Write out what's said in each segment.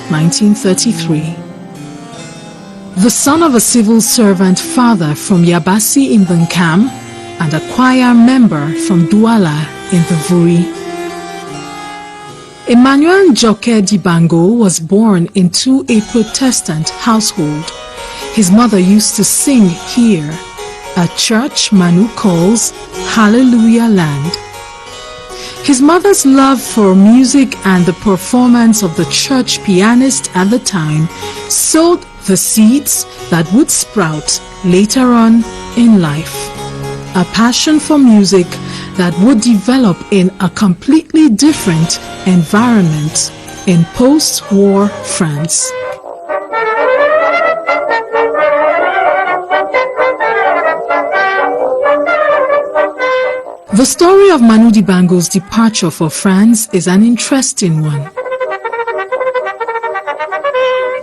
1933. The son of a civil servant father from Yabassi in the Nkam and a choir member from Douala in the Vuri. Emmanuel Njoke Dibango was born into a Protestant household. His mother used to sing here, a church Manu calls Hallelujah Land. His mother's love for music and the performance of the church pianist at the time sowed the seeds that would sprout later on in life. A passion for music that would develop in a completely different environment in post-war France. The story of Manu Dibango's departure for France is an interesting one.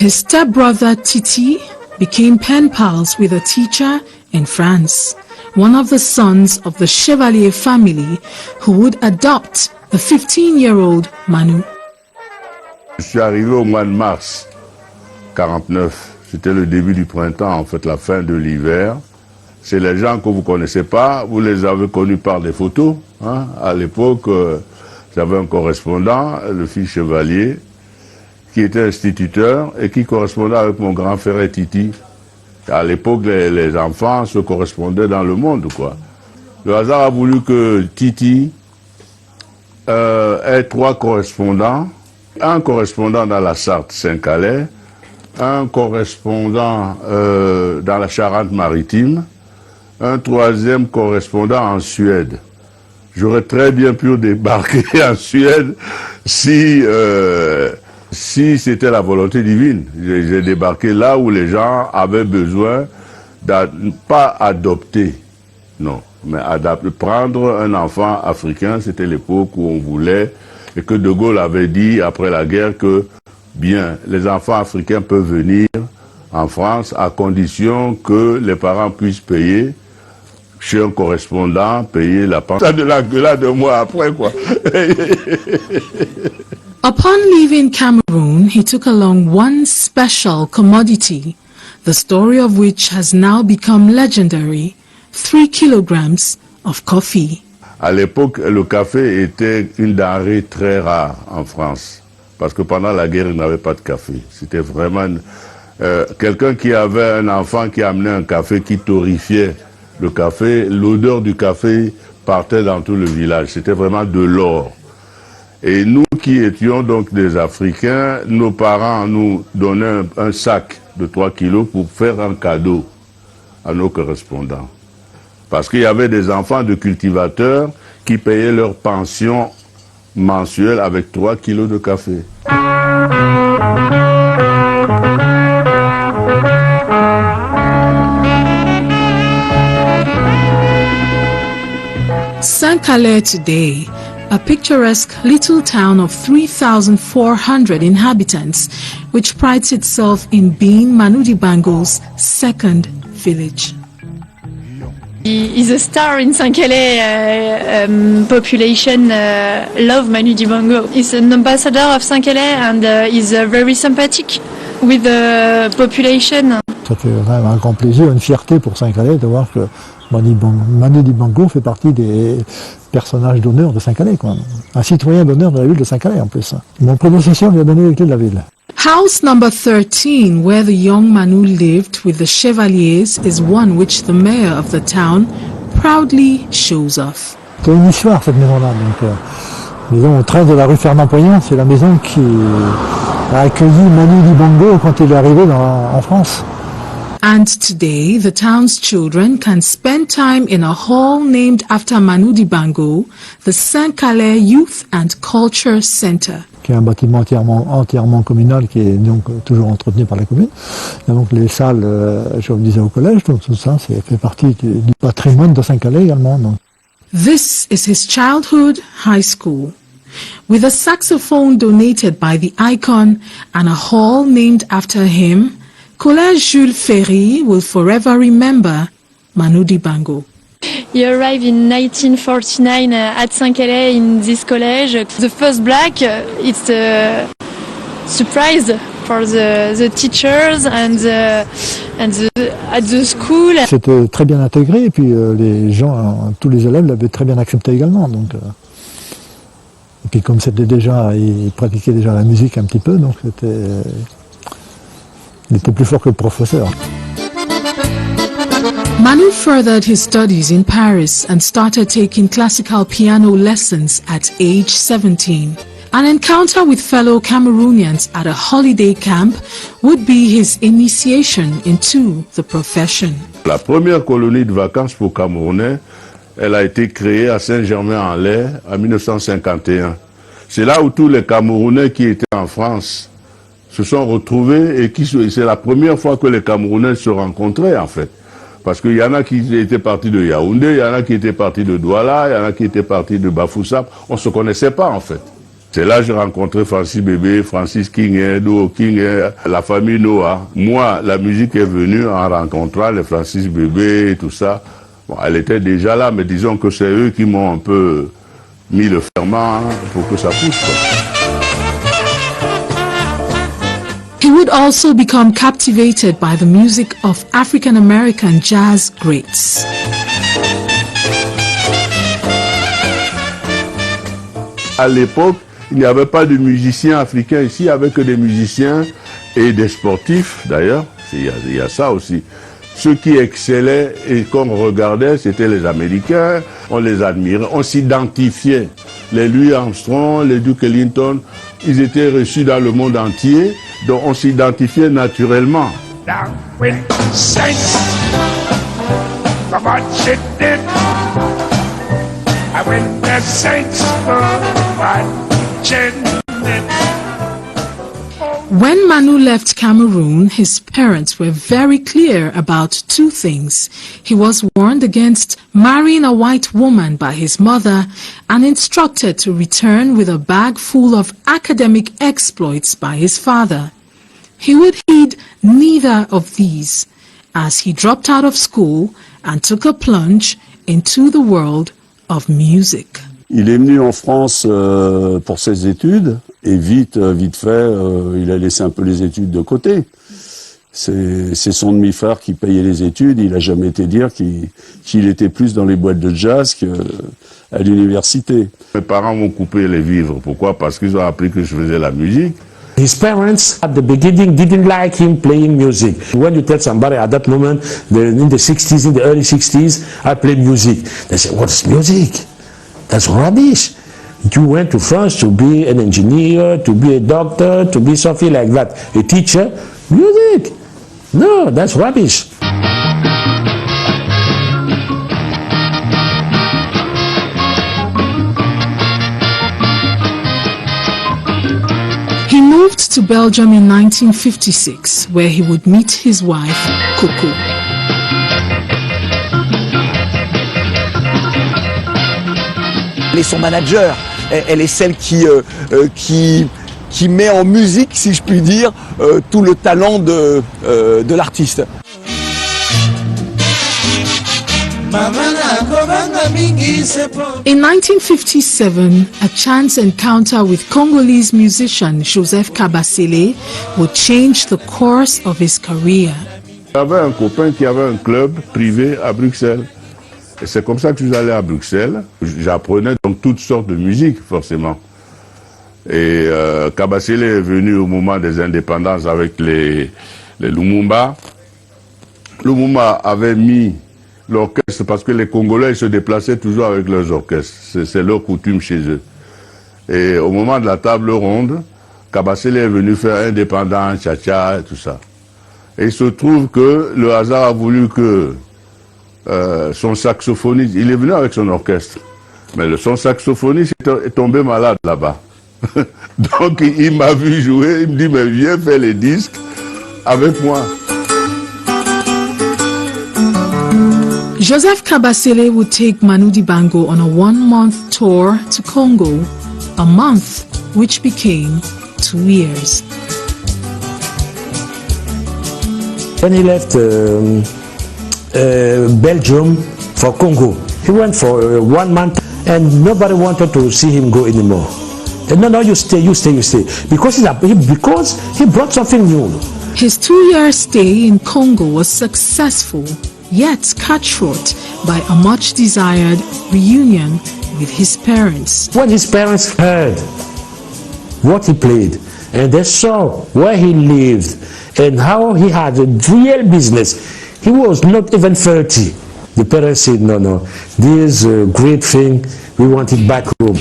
His stepbrother Titi became pen pals with a teacher in France, one of the sons of the Chevalier family who would adopt the 15-year-old Manu. Je suis arrivé au mois de mars 49. C'était le début du printemps, en fait la fin de l'hiver. C'est les gens que vous ne connaissez pas, vous les avez connus par des photos. Hein. À l'époque, j'avais un correspondant, le fils Chevalier, qui était instituteur et qui correspondait avec mon grand frère Titi. À l'époque, les enfants se correspondaient dans le monde, quoi. Le hasard a voulu que Titi ait 3 correspondants. Un correspondant dans la Sarthe Saint-Calais, un correspondant dans la Charente-Maritime, un 3e correspondant en Suède. J'aurais très bien pu débarquer en Suède si c'était la volonté divine. J'ai débarqué là où les gens avaient besoin pas adopter, non, mais prendre un enfant africain. C'était l'époque où on voulait, et que De Gaulle avait dit après la guerre que, bien, les enfants africains peuvent venir en France à condition que les parents puissent payer chez un correspondant, payer la pension. Ça de l'engueulade de moi après, quoi. Upon leaving Cameroon, he took along one special commodity, the story of which has now become legendary, 3 kilograms of coffee. À l'époque, le café était une denrée très rare en France, parce que pendant la guerre, il n'y avait pas de café. C'était vraiment quelqu'un qui avait un enfant qui amenait un café qui torréfiait le café. L'odeur du café partait dans tout le village. C'était vraiment de l'or. Et nous qui étions donc des Africains, nos parents nous donnaient un sac de 3 kilos pour faire un cadeau à nos correspondants. Parce qu'il y avait des enfants de cultivateurs qui payaient leur pension mensuelle avec 3 kilos de café. Saint-Calais today, a picturesque little town of 3,400 inhabitants, which prides itself in being Manu Dibango's second village. He is a star in Saint-Calais. Population love Manu Dibango. He's an ambassador of Saint-Calais and he's very sympathetic with the population. Ça fait vraiment un grand plaisir, une fierté pour Saint-Calais de voir que Manu Dibango fait partie des personnages d'honneur de Saint-Calais, quoi. Un citoyen d'honneur de la ville de Saint-Calais en plus. Mon prédécesseur lui a donné les clés de la ville. House number 13, where the young Manu lived with the Chevaliers, is one which the mayor of the town proudly shows off. C'est une histoire cette maison-là. Maison au 13 de la rue Fernand-Poyen, c'est la maison qui a accueilli Manu Dibango quand il est arrivé en France. And today, the town's children can spend time in a hall named after Manu Dibango, the Saint-Calais Youth and Culture Center. Qui est un bâtiment entièrement communal, qui est donc toujours entretenu par la commune. Il y a donc les salles, je vous disais, au collège, donc tout ça, fait partie du patrimoine de Saint-Calais également. Donc. This is his childhood high school. With a saxophone donated by the icon and a hall named after him, Collège Jules Ferry will forever remember Manu Dibango. He arrived in 1949 at Saint-Calais in this college. The first black, it's surprise for the teachers and at the school. C'était très bien intégré et puis les gens, tous les élèves l'avaient très bien accepté également. Donc, et puis comme c'était déjà, ils pratiquaient déjà la musique un petit peu, donc il était plus fort que le professeur. Manu furthered his studies in Paris and started taking classical piano lessons at age 17. An encounter with fellow Cameroonians at a holiday camp would be his initiation into the profession. La première colonie de vacances pour Camerounais, elle a été créée à Saint-Germain-en-Laye en 1951. C'est là où tous les Camerounais qui étaient en France se sont retrouvés et c'est la première fois que les Camerounais se rencontraient en fait. Parce qu'il y en a qui étaient partis de Yaoundé, il y en a qui étaient partis de Douala, il y en a qui étaient partis de Bafoussam. On ne se connaissait pas en fait. C'est là que j'ai rencontré Francis Bébé, Francis King, Doo King, la famille Noah. Moi, la musique est venue en rencontrant les Francis Bébé et tout ça. Bon, elle était déjà là, mais disons que c'est eux qui m'ont un peu mis le ferment pour que ça pousse, quoi. He would also become captivated by the music of African-American jazz greats. À l'époque, il n'y avait pas de musiciens africains ici, il n'y avait que des musiciens et des sportifs d'ailleurs, il y a ça aussi. Ceux qui excellaient et qu'on regardait, c'était les Américains, on les admirait, on s'identifiait. Les Louis Armstrong, les Duke Ellington, ils étaient reçus dans le monde entier, donc on s'identifiait naturellement. Down with saints, for what she did. I went the saints for what she did. When Manu left Cameroon, his parents were very clear about two things. He was warned against marrying a white woman by his mother and instructed to return with a bag full of academic exploits by his father. He would heed neither of these as he dropped out of school and took a plunge into the world of music. Il est venu en France pour ses études et vite fait, il a laissé un peu les études de côté. C'est son demi-frère qui payait les études. Il n'a jamais été dire qu'il était plus dans les boîtes de jazz qu'à l'université. Mes parents m'ont coupé les vivres. Pourquoi? Parce qu'ils ont appris que je faisais la musique. His parents, at the beginning, didn't like him playing music. When you tell somebody at that moment, in the 60s, in the early 60s, I played music. They say, what's music? That's rubbish. You went to France to be an engineer, to be a doctor, to be something like that. A teacher, music. No, that's rubbish. He moved to Belgium in 1956, where he would meet his wife, Coco. Elle est son manager, elle est celle qui met en musique, si je puis dire, tout le talent de l'artiste. In 1957, a chance encounter with Congolese musician Joseph Kabasele would change the course of his career. J'avais un copain qui avait un club privé à Bruxelles. Et c'est comme ça que je suis allé à Bruxelles. J'apprenais donc toutes sortes de musique, forcément. Et Kabasele est venu au moment des indépendances avec les Lumumba. Lumumba avait mis l'orchestre parce que les Congolais se déplaçaient toujours avec leurs orchestres. C'est leur coutume chez eux. Et au moment de la table ronde, Kabasele est venu faire indépendant, cha-cha et tout ça. Et il se trouve que le hasard a voulu que son saxophoniste, il est venu avec son orchestre, mais son saxophoniste est tombé malade là-bas. Donc il m'a vu jouer, il me dit mais viens faire les disques avec moi. Joseph Kabasele would take Manu Dibango on a one-month tour to Congo, a month which became 2 years. When he left Belgium for Congo, he went for 1 month and nobody wanted to see him go anymore. No, you stay. Because he brought something new. His 2-year stay in Congo was successful, yet cut short by a much-desired reunion with his parents. When his parents heard what he played, and they saw where he lived, and how he had a real business, he was not even 30. The parents said, no, this is a great thing, we want it back home.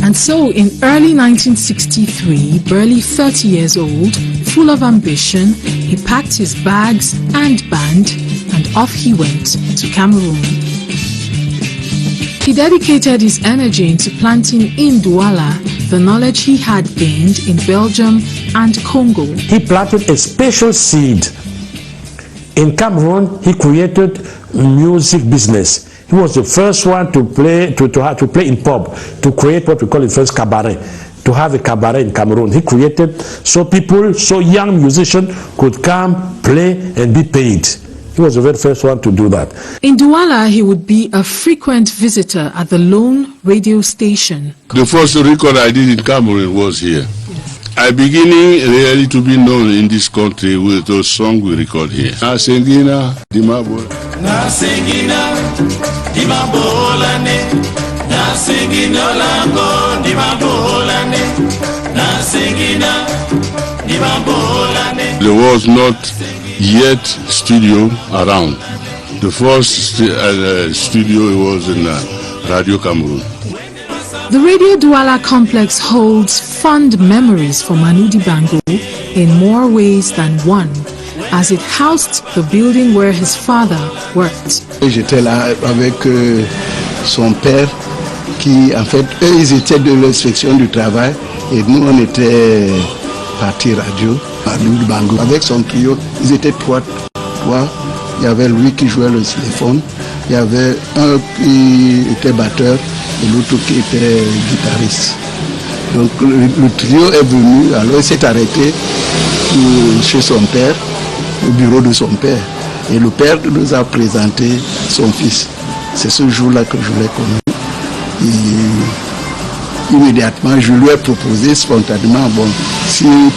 And so in early 1963, barely 30 years old, full of ambition, he packed his bags and band and off he went to Cameroon. He dedicated his energy into planting in Douala the knowledge he had gained in Belgium and Congo. He planted a special seed. In Cameroon, he created music business. He was the first one to play in pub, to create what we call the first cabaret, to have a cabaret in Cameroon. He created so young musicians could come, play and be paid. He was the very first one to do that. In Douala, he would be a frequent visitor at the Lone radio station. The first record I did in Cameroon was here. I beginning really to be known in this country with those songs we record here. Nasengina, Dimabo. Nasengina, Dimabolane. Nasengina, Lango, Dimabolane. Nasengina, Dimabolane. There was not yet studio around. The first studio was in Radio Cameroon. The Radio Douala complex holds fond memories for Manu Dibango in more ways than one, as it housed the building where his father worked. J'étais là avec son père qui, en fait, eux, ils étaient de l'inspection du travail et nous, on était partie radio, Manu Dibango. Avec son trio, ils étaient trois. Il y avait lui qui jouait le xylophone, il y avait un qui était batteur et l'autre qui était guitariste. Donc le trio est venu, alors il s'est arrêté chez son père, au bureau de son père. Et le père nous a présenté son fils. C'est ce jour-là que je l'ai connu. Et immédiatement, je lui ai proposé spontanément, bon, s'il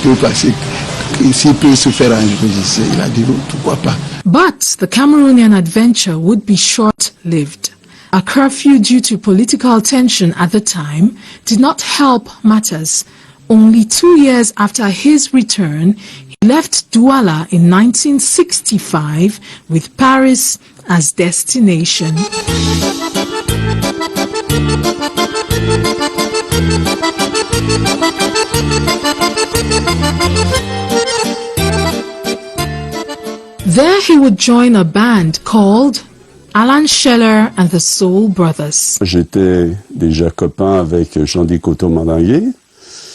peut se faire enregistrer. Il a dit non, pourquoi pas. But the Cameroonian adventure would be short-lived. A curfew due to political tension at the time did not help matters. Only 2 years after his return, he left Douala in 1965 with Paris as destination. There he would join a band called Alan Scheller and the Soul Brothers. J'étais déjà copain avec Jean-Di Coteau-Mandinguet,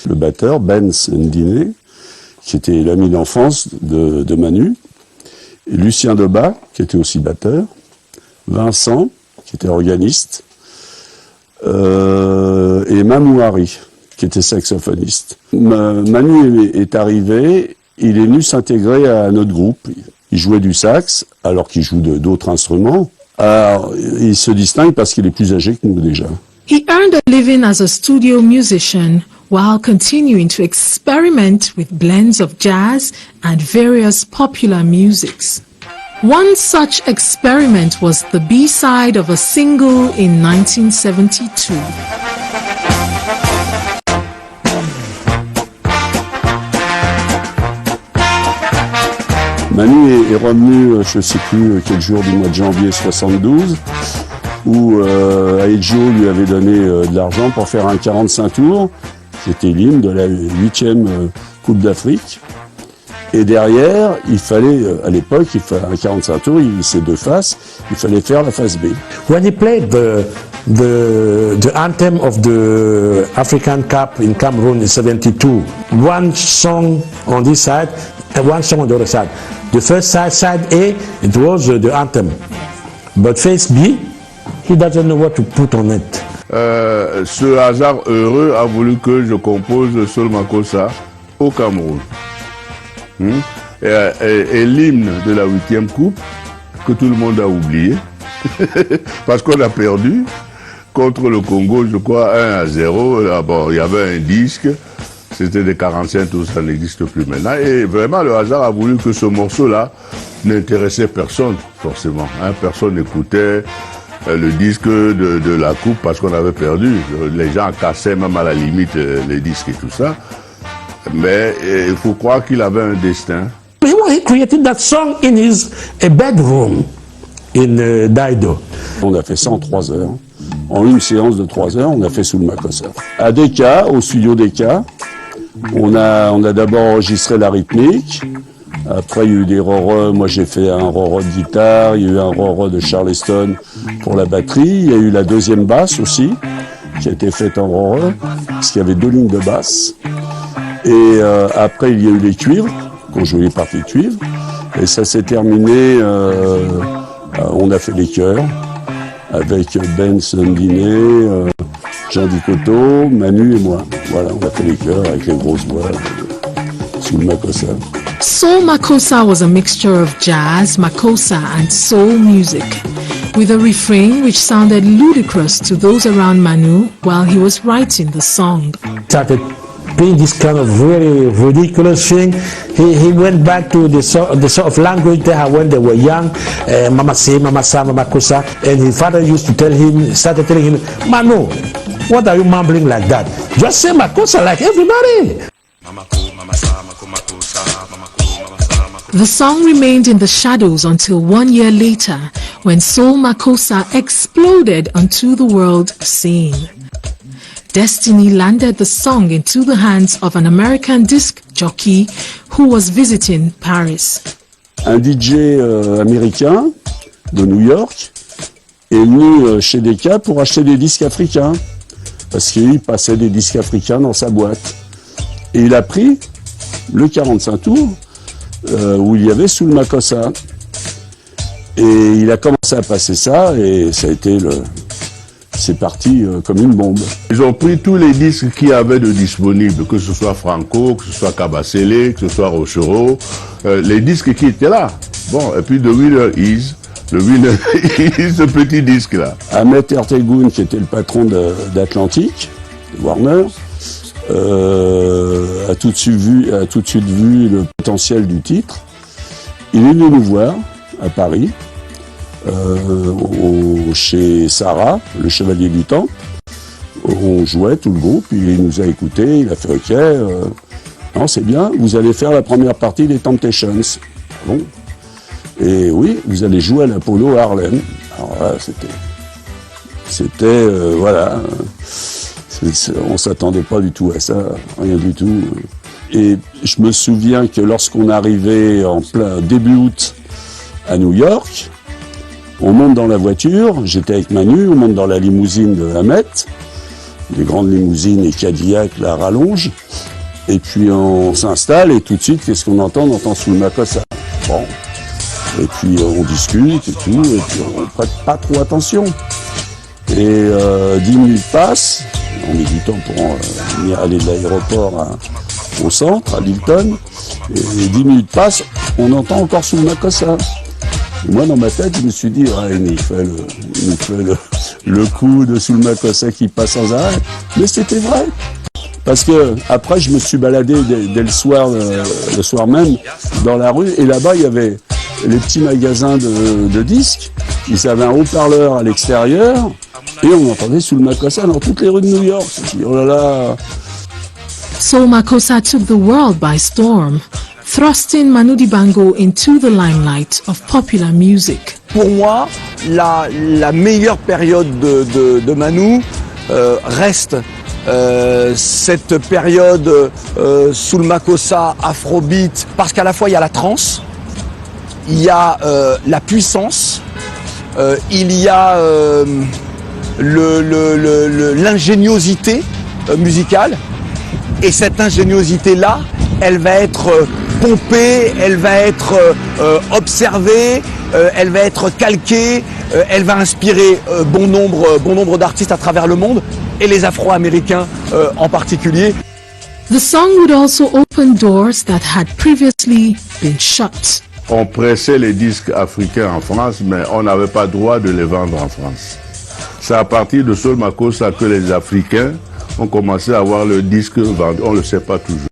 le batteur, Benz Ndiné, qui était l'ami d'enfance de Manu, et Lucien Debat, qui était aussi batteur, Vincent, qui était organiste, et Mamouari, qui était saxophoniste. Manu est arrivé, il est venu s'intégrer à notre groupe. Il jouait du sax, alors qu'il joue d'autres instruments. Alors, il se distingue parce qu'il est plus âgé que nous déjà. He earned a living as a studio musician while continuing to experiment with blends of jazz and various popular musics. One such experiment was the B-side of a single in 1972. Manu est revenu, je ne sais plus quel jour du mois de janvier 72, où Aedjo lui avait donné de l'argent pour faire un 45 tours. C'était l'hymne de la 8e Coupe d'Afrique. Et derrière, il fallait, à l'époque, il fallait un 45 tours, c'est deux faces, il fallait faire la face B. When he played the anthem of the African Cup in Cameroon in 72, one song on this side and one song on the other side. The first side A, it was the anthem. But face B, he doesn't know what to put on it. Ce hasard heureux a voulu que je compose Sol Makossa au Cameroun. Et l'hymne de la 8e coupe, que tout le monde a oublié, parce qu'on a perdu, contre le Congo, je crois, 1-0. Là, bon, il y avait un disque, c'était des 45 tours, ça n'existe plus maintenant. Et vraiment, le hasard a voulu que ce morceau-là n'intéressait personne, forcément. Hein. Personne n'écoutait le disque de la coupe parce qu'on avait perdu. Les gens cassaient même à la limite les disques et tout ça. Mais il faut croire qu'il avait un destin. He created that song in his bedroom in Dido. On a fait ça en 3 heures. En une séance de 3 heures, on a fait Soul Makossa. À Decca, au studio Decca, on a d'abord enregistré la rythmique. Après, il y a eu des roreux. Moi, j'ai fait un roreux de guitare. Il y a eu un roreux de Charleston pour la batterie. Il y a eu la deuxième basse aussi, qui a été faite en roreux, parce qu'il y avait 2 lignes de basse. Et après, il y a eu les cuivres, qu'on jouait les parties de cuivre. Et ça s'est terminé, on a fait les chœurs, avec Ben Sundiné, Jean Dicoto, Manu et moi. Voilà, on a fait les chœurs avec les grosses voix, Soul Makossa. Soul Makossa was a mixture of jazz, makossa, and soul music, with a refrain which sounded ludicrous to those around Manu while he was writing the song. Started playing this kind of very ridiculous thing. He went back to the sort of language they had when they were young, Mama say, Mama sa, Mama kosa, and his father used to started telling him, Manu, what are you mumbling like that? Just say Makossa like everybody. The song remained in the shadows until 1 year later, when Soul Makossa exploded onto the world scene. Destiny landed the song into the hands of an American disc jockey who was visiting Paris. Un DJ américain de New York est venu chez Decca pour acheter des disques africains, parce qu'il passait des disques africains dans sa boîte. Et il a pris le 45 tours où il y avait Soul Makossa. Et il a commencé à passer ça et ça a été c'est parti comme une bombe. Ils ont pris tous les disques qu'il y avait de disponibles, que ce soit Franco, que ce soit Kabasele, que ce soit Rochereau, les disques qui étaient là. Bon, et puis The Winner Is, ce petit disque-là. Ahmet Ertegun, qui était le patron d'Atlantic, de Warner, a tout de suite vu le potentiel du titre. Il est venu nous voir à Paris, chez Sarah, le Chevalier du Temple. On jouait tout le groupe, il nous a écoutés, il a fait OK, non c'est bien, vous allez faire la première partie des Temptations. Bon. Et oui, vous allez jouer à l'Apollo à Harlem. Alors là, c'était voilà, on s'attendait pas du tout à ça, rien du tout. Et je me souviens que lorsqu'on arrivait en plein début août à New York, on monte dans la voiture, j'étais avec Manu, on monte dans la limousine de Ahmet, des grandes limousines et Cadillac la rallonge, et puis on s'installe et tout de suite, qu'est-ce qu'on entend? On entend Soul Makossa. Bon. Et puis on discute et tout, et puis on prête pas trop attention. Et 10 minutes passent, on met du temps pour aller de l'aéroport au centre, à Lilton, et 10 minutes passent, on entend encore Soul Makossa. Et moi, dans ma tête, je me suis dit, ah, il nous fait le coup de Soul Makossa qui passe sans arrêt. Mais c'était vrai. Parce que après, je me suis baladé dès le soir même, dans la rue, et là-bas, il y avait les petits magasins de disques. Ils avaient un haut-parleur à l'extérieur, et on entendait Soul Makossa dans toutes les rues de New York. Je me suis dit, oh là là. Soul Makossa took the world by storm, thrusting Manu Dibango into the limelight of popular music. Pour moi, la meilleure période de Manu reste cette période Soul Makossa, Afrobeat, parce qu'à la fois il y a la trance, il y a la puissance, il y a l'ingéniosité musicale, et cette ingéniosité-là, elle va être pompée, elle va être observée, elle va être calquée, elle va inspirer bon nombre d'artistes à travers le monde, et les Afro-Américains en particulier. The song would also open doors that had previously been shut. On pressait les disques africains en France, mais on n'avait pas droit de les vendre en France. C'est à partir de Soul Makossa que les Africains ont commencé à avoir le disque vendu. On ne le sait pas toujours.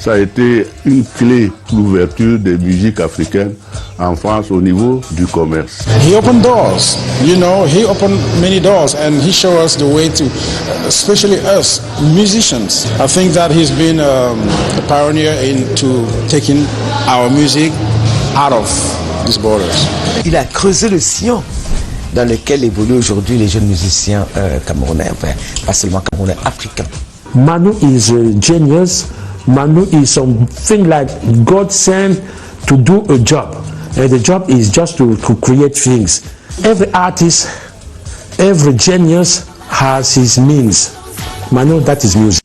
Ça a été une clé pour l'ouverture des musiques africaines en France au niveau du commerce. He opened doors, you know, he opened many doors and he showed us the way to, especially us, musicians. I think that he's been a pioneer into taking our music out of these borders. Il a creusé le sillon dans lequel évoluent aujourd'hui les jeunes musiciens camerounais, enfin, pas seulement camerounais, africains. Manu is a genius. Manu is something like God sent to do a job. And the job is just to create things. Every artist, every genius has his means. Manu, that is music.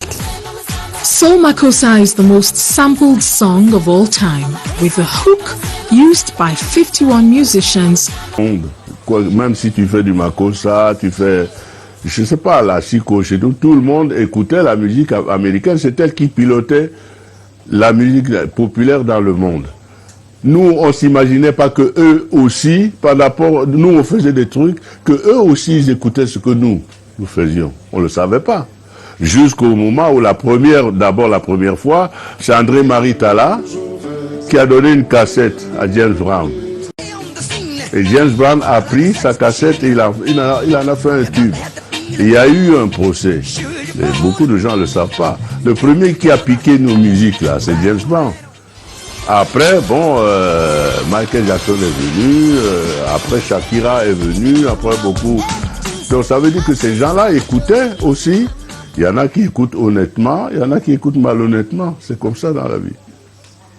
Soul Makossa is the most sampled song of all time, with a hook used by 51 musicians. Même si tu fais du Makossa, tu fais, je ne sais pas, la Chico, chez nous, tout le monde écoutait la musique américaine. C'est elle qui pilotait la musique populaire dans le monde. Nous, on ne s'imaginait pas que eux aussi, par rapport, nous on faisait des trucs, que eux aussi ils écoutaient ce que nous faisions. On ne le savait pas. Jusqu'au moment où la première fois, c'est André-Marie Talla qui a donné une cassette à James Brown. Et James Brown a pris sa cassette et il en a fait un tube. Et il y a eu un procès. Et beaucoup de gens ne le savent pas. Le premier qui a piqué nos musiques là, c'est James Brown. Après, bon, Michael Jackson est venu, après Shakira est venue, après beaucoup. Donc ça veut dire que ces gens-là écoutaient aussi. Il y en a qui écoutent honnêtement, il y en a qui écoutent malhonnêtement. C'est comme ça dans la vie.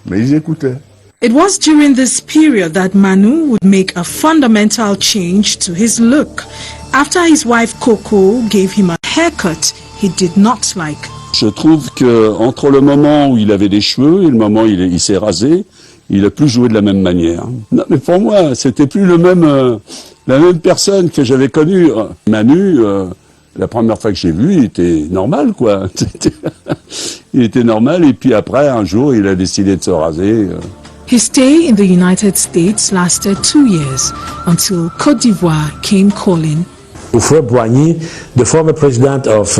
Mais ils écoutaient. It was during this period that Manu would make a fundamental change to his look after his wife Coco gave him a haircut he did not like. Je trouve que entre le moment où il avait des cheveux et le moment où il s'est rasé, il a plus joué de la même manière. Non, mais pour moi, c'était plus la même personne que j'avais connue. Manu, la première fois que j'ai vu, il était normal, quoi. Il était normal, et puis après, un jour, il a décidé de se raser. His stay in the United States lasted 2 years until Côte d'Ivoire came calling. Houphouët Boigny, the former president of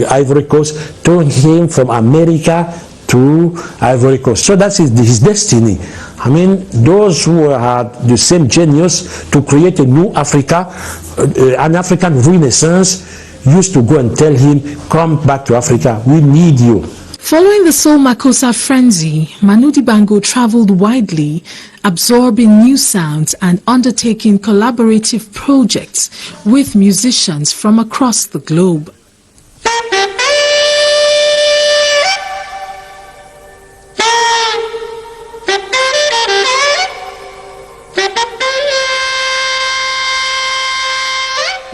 Ivory Coast, took him from America to Ivory Coast. So that's his destiny. I mean, those who had the same genius to create a new Africa, an African renaissance, used to go and tell him, come back to Africa, we need you. Following the Soul Makossa frenzy, Manu Dibango traveled widely, absorbing new sounds and undertaking collaborative projects with musicians from across the globe.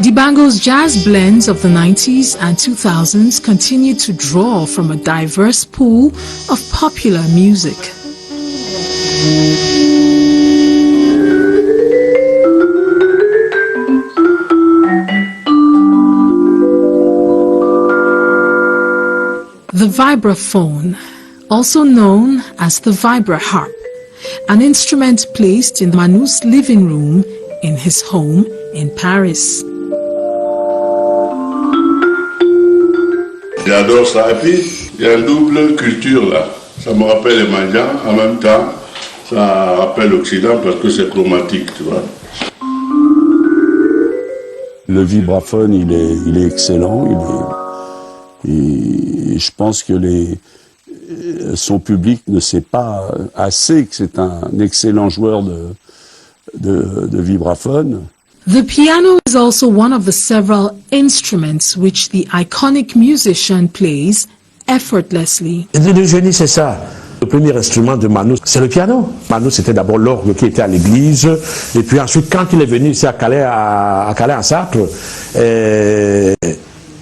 Dibango's jazz blends of the 90s and 2000s continue to draw from a diverse pool of popular music. The vibraphone, also known as the vibraharp, an instrument placed in Manu's living room in his home in Paris. J'adore ça. Et puis, il y a une double culture là. Ça me rappelle les Mandians, en même temps, ça rappelle l'Occident parce que c'est chromatique, tu vois. Le vibraphone, il est excellent. Et je pense que son public ne sait pas assez que c'est un excellent joueur de vibraphone. The piano is also one of the several instruments which the iconic musician plays effortlessly. Le génie, c'est ça. Le premier instrument de Manu, c'est le piano. Manu, c'était d'abord l'orgue qui était à l'église. Et puis ensuite, quand il est venu ici à Calais, en Sarthe,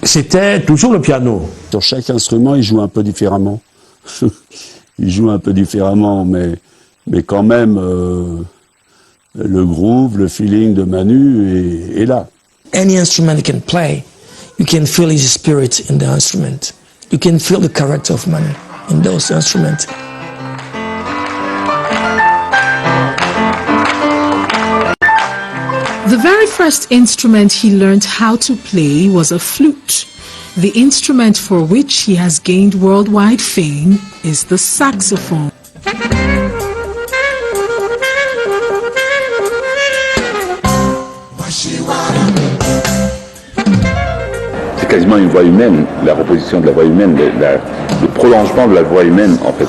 c'était toujours le piano. Sur chaque instrument, il joue un peu différemment. Il joue un peu différemment, mais quand même... le groove, le feeling de Manu est là. Any instrument you can play, you can feel his spirit in the instrument. You can feel the character of Manu in those instruments. The very first instrument he learned how to play was a flute. The instrument for which he has gained worldwide fame is the saxophone. C'est quasiment une voix humaine, la reposition de la voix humaine, le prolongement de la voix humaine en fait.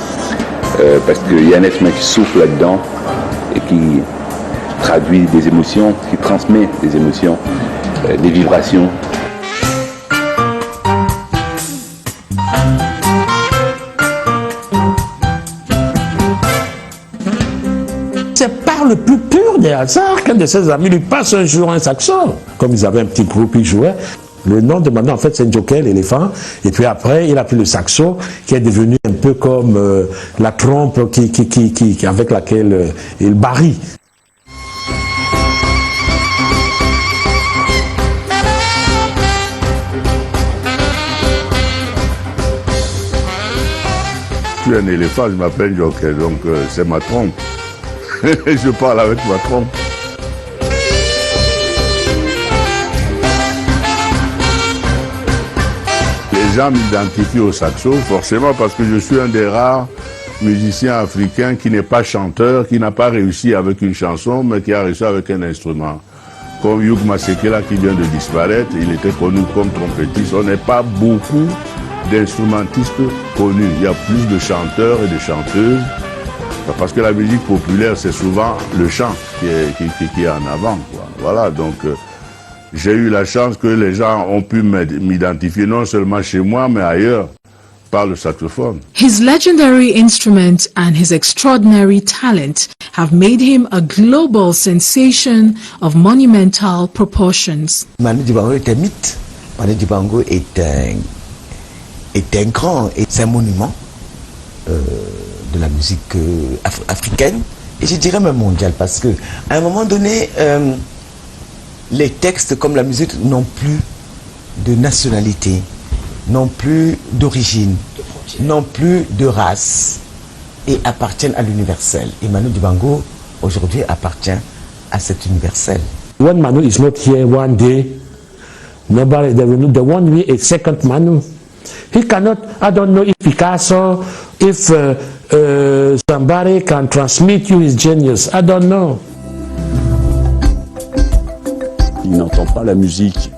Parce qu'il y a un être humain qui souffle là-dedans et qui traduit des émotions, qui transmet des émotions, des vibrations. C'est par le plus pur des hasards qu'un de ses amis lui passe un jour un saxo. Comme ils avaient un petit groupe, ils jouaient. Le nom de maintenant, en fait, c'est Njoké, l'éléphant. Et puis après, il a pris le saxo, qui est devenu un peu comme la trompe avec laquelle il barille. Je suis un éléphant, je m'appelle Njoké, donc c'est ma trompe. Je parle avec ma trompe. Les gens m'identifient au saxo, forcément parce que je suis un des rares musiciens africains qui n'est pas chanteur, qui n'a pas réussi avec une chanson, mais qui a réussi avec un instrument. Comme Hugh Masekela qui vient de disparaître, il était connu comme trompettiste. On n'est pas beaucoup d'instrumentistes connus. Il y a plus de chanteurs et de chanteuses. Parce que la musique populaire, c'est souvent le chant qui est en avant, quoi. Voilà, donc j'ai eu la chance que les gens ont pu m'identifier non seulement chez moi, mais ailleurs, par le saxophone. His legendary instrument and his extraordinary talent have made him a global sensation of monumental proportions. Manu Dibango est un mythe. Manu Dibango est un grand, c'est un monument de la musique africaine et je dirais même mondiale, parce que à un moment donné les textes comme la musique n'ont plus de nationalité, n'ont plus d'origine, n'ont plus de race et appartiennent à l'universel. Et Manu Dibango aujourd'hui appartient à cet universel. When Manu is not here one day, nobody, there won't be a second Manu. He cannot, I don't know if Picasso, if somebody can transmit you his genius, I don't know. Il n'entend pas la musique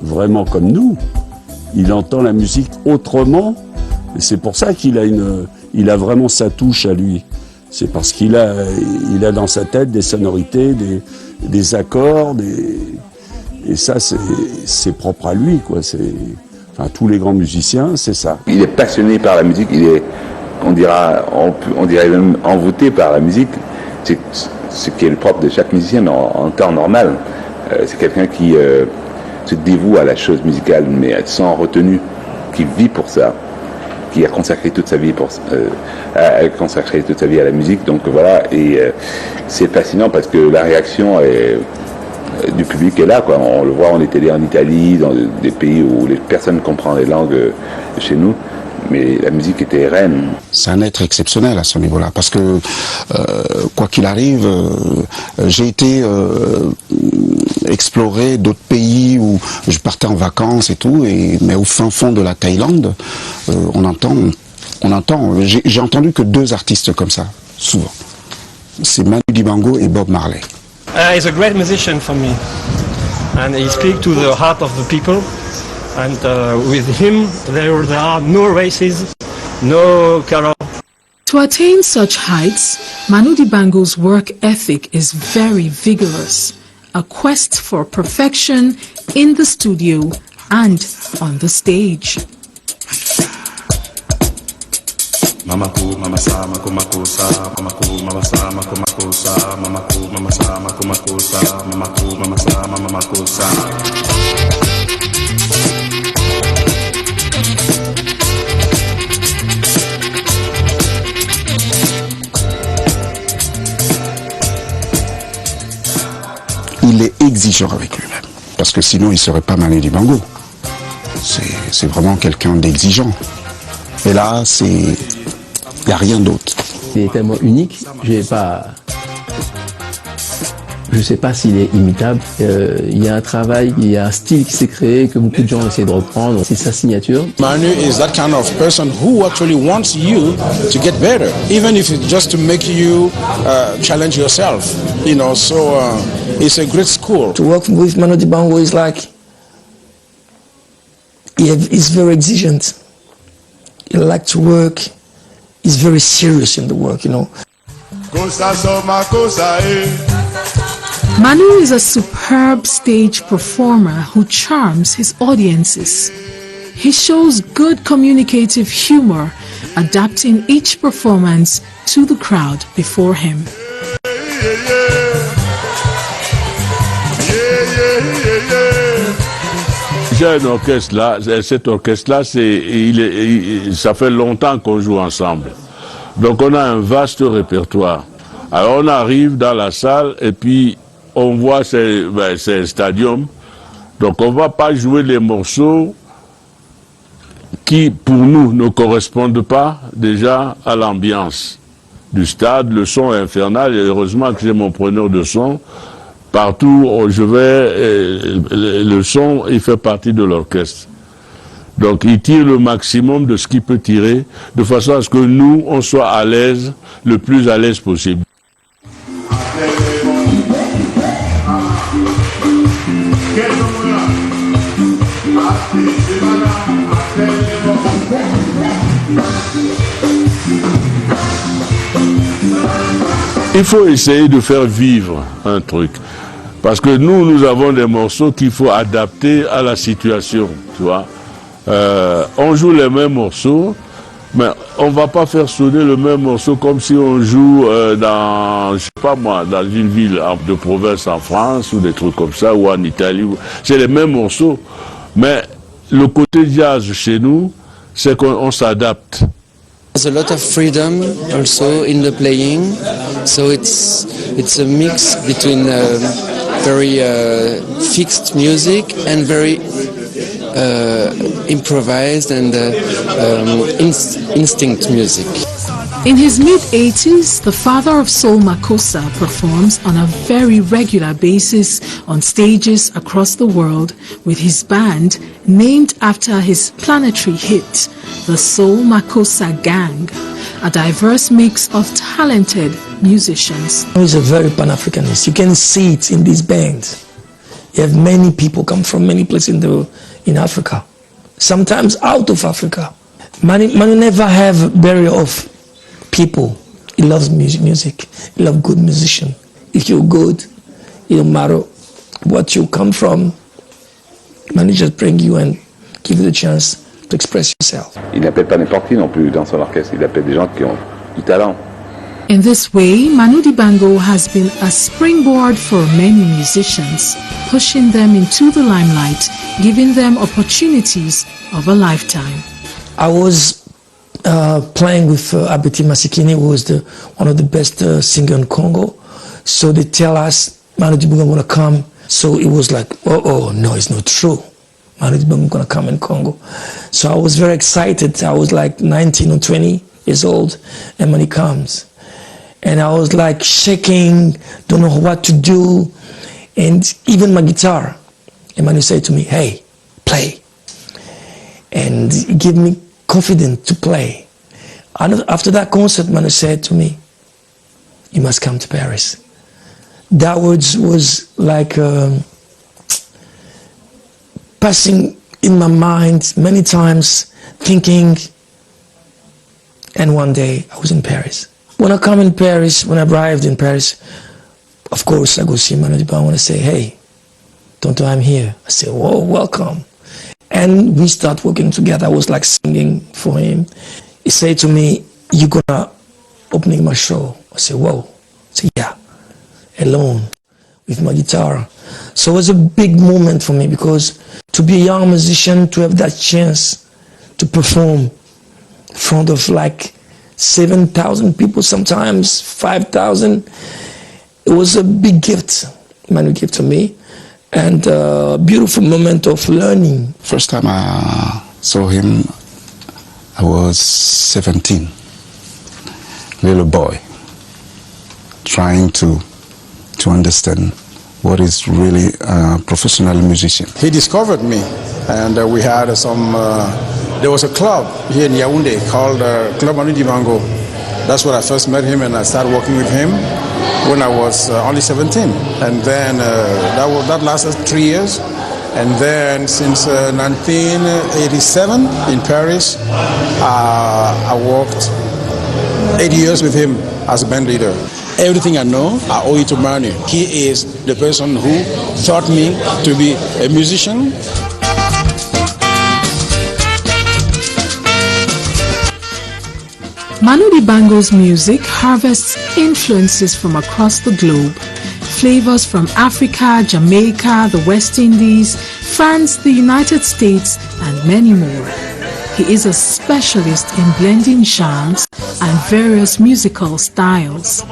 vraiment comme nous, il entend la musique autrement, et c'est pour ça qu'il a vraiment sa touche à lui. C'est parce qu'il a dans sa tête des sonorités, des accords, et ça c'est propre à lui, quoi. Enfin, tous les grands musiciens, c'est ça. Il est passionné par la musique, on dirait même envoûté par la musique. C'est ce qui est le propre de chaque musicien en temps normal. C'est quelqu'un qui se dévoue à la chose musicale, mais sans retenue, qui vit pour ça, qui a consacré toute sa vie à la musique. Donc voilà, et c'est fascinant parce que la réaction du public est là, quoi. On le voit, on est allé en Italie, dans des pays où les personnes comprennent les langues chez nous, mais la musique était reine. C'est un être exceptionnel à ce niveau-là, parce que quoi qu'il arrive, j'ai été explorer d'autres pays où je partais en vacances et tout, mais au fin fond de la Thaïlande, on entend. J'ai entendu que 2 artistes comme ça, souvent. C'est Manu Dibango et Bob Marley. He's a great musician for me, and he speaks to the heart of the people, and with him there are no races, no color. To attain such heights, Manu Dibango's work ethic is very vigorous, a quest for perfection in the studio and on the stage. Mama ku mama sa makumakusa mama ku mama sa makumakusa mama ku mama sa makumakusa mama ku mama sa makumakusa. Il est exigeant avec lui-même, parce que sinon il ne serait pas Manu Dibango. C'est vraiment quelqu'un d'exigeant. Et là, il n'y a rien d'autre. Il est tellement unique, je Je ne sais pas s'il est imitable. Il y a un travail, il y a un style qui s'est créé que beaucoup de gens essaient de reprendre. C'est sa signature. Manu is that kind of person who actually wants you to get better, even if it's just to make you challenge yourself. You know, so it's a great school. To work with Manu Dibango is like, he's very exigent. He likes to work. He's very serious in the work, you know. Manu is a superb stage performer who charms his audiences. He shows good communicative humor, adapting each performance to the crowd before him. J'ai un orchestre là, cet orchestre-là, ça fait longtemps qu'on joue ensemble. Donc on a un vaste répertoire. Alors on arrive dans la salle et puis on voit c'est un stadium. Donc on ne va pas jouer les morceaux qui pour nous ne correspondent pas déjà à l'ambiance du stade. Le son est infernal et heureusement que j'ai mon preneur de son. Partout où je vais, le son, il fait partie de l'orchestre. Donc il tire le maximum de ce qu'il peut tirer, de façon à ce que nous, on soit à l'aise, le plus à l'aise possible. Il faut essayer de faire vivre un truc. Parce que nous avons des morceaux qu'il faut adapter à la situation, tu vois. On joue les mêmes morceaux, mais on va pas faire sonner le même morceau comme si on joue dans, je sais pas moi, dans une ville de province en France ou des trucs comme ça, ou en Italie. C'est les mêmes morceaux. Mais le côté jazz chez nous, c'est qu'on s'adapte. There's a lot of freedom also in the playing, so it's a mix between very fixed music and very improvised and instinct music. In his mid-80s, the father of soul Makossa performs on a very regular basis on stages across the world with his band named after his planetary hit, the Soul Makossa Gang, a diverse mix of talented musicians. He's a very Pan-Africanist. You can see it in these bands. You have many people come from many places in Africa, sometimes out of Africa. Manu never have barrier of people. He loves music. He loves good musician. If you're good, it don't matter what you come from. Manu just bring you and give you the chance to express yourself. Il n'appelle pas n'importe qui non plus dans son orchestre. Il appelle des gens qui ont du talent. In this way, Manu Dibango has been a springboard for many musicians, pushing them into the limelight, giving them opportunities of a lifetime. I was playing with Abeti Masikini, who was one of the best singers in Congo. So they tell us, Manu Dibango want to come. So it was like, oh, no, it's not true. Manu Dibango going to come in Congo. So I was very excited. I was like 19 or 20 years old, and when he comes. And I was like shaking, don't know what to do, and even my guitar. And Manu said to me, hey, play. And he gave me confidence to play. And after that concert, Manu said to me, you must come to Paris. That was like passing in my mind many times, thinking, and one day I was in Paris. When I come in Paris, when I arrived in Paris, of course I go see Manu Dibango and I say, hey, Tonto, I'm here. I say, whoa, welcome. And we start working together. I was like singing for him. He said to me, you gonna opening my show? I said, whoa. I said, yeah, alone with my guitar. So it was a big moment for me because to be a young musician, to have that chance to perform in front of like 7,000 people, sometimes 5,000. It was a big gift Manu gave to me, and a beautiful moment of learning. First time I saw him, I was 17, little boy, trying to understand what is really a professional musician. He discovered me, and we had there was a club here in Yaoundé called Club Manu Dibango. That's where I first met him, and I started working with him when I was only 17. And then that lasted 3 years. And then since 1987 in Paris, I worked 8 years with him as a band leader. Everything I know, I owe it to Manu. He is the person who taught me to be a musician. Manu Dibango's music harvests influences from across the globe, flavors from Africa, Jamaica, the West Indies, France, the United States, and many more. He is a specialist in blending genres and various musical styles.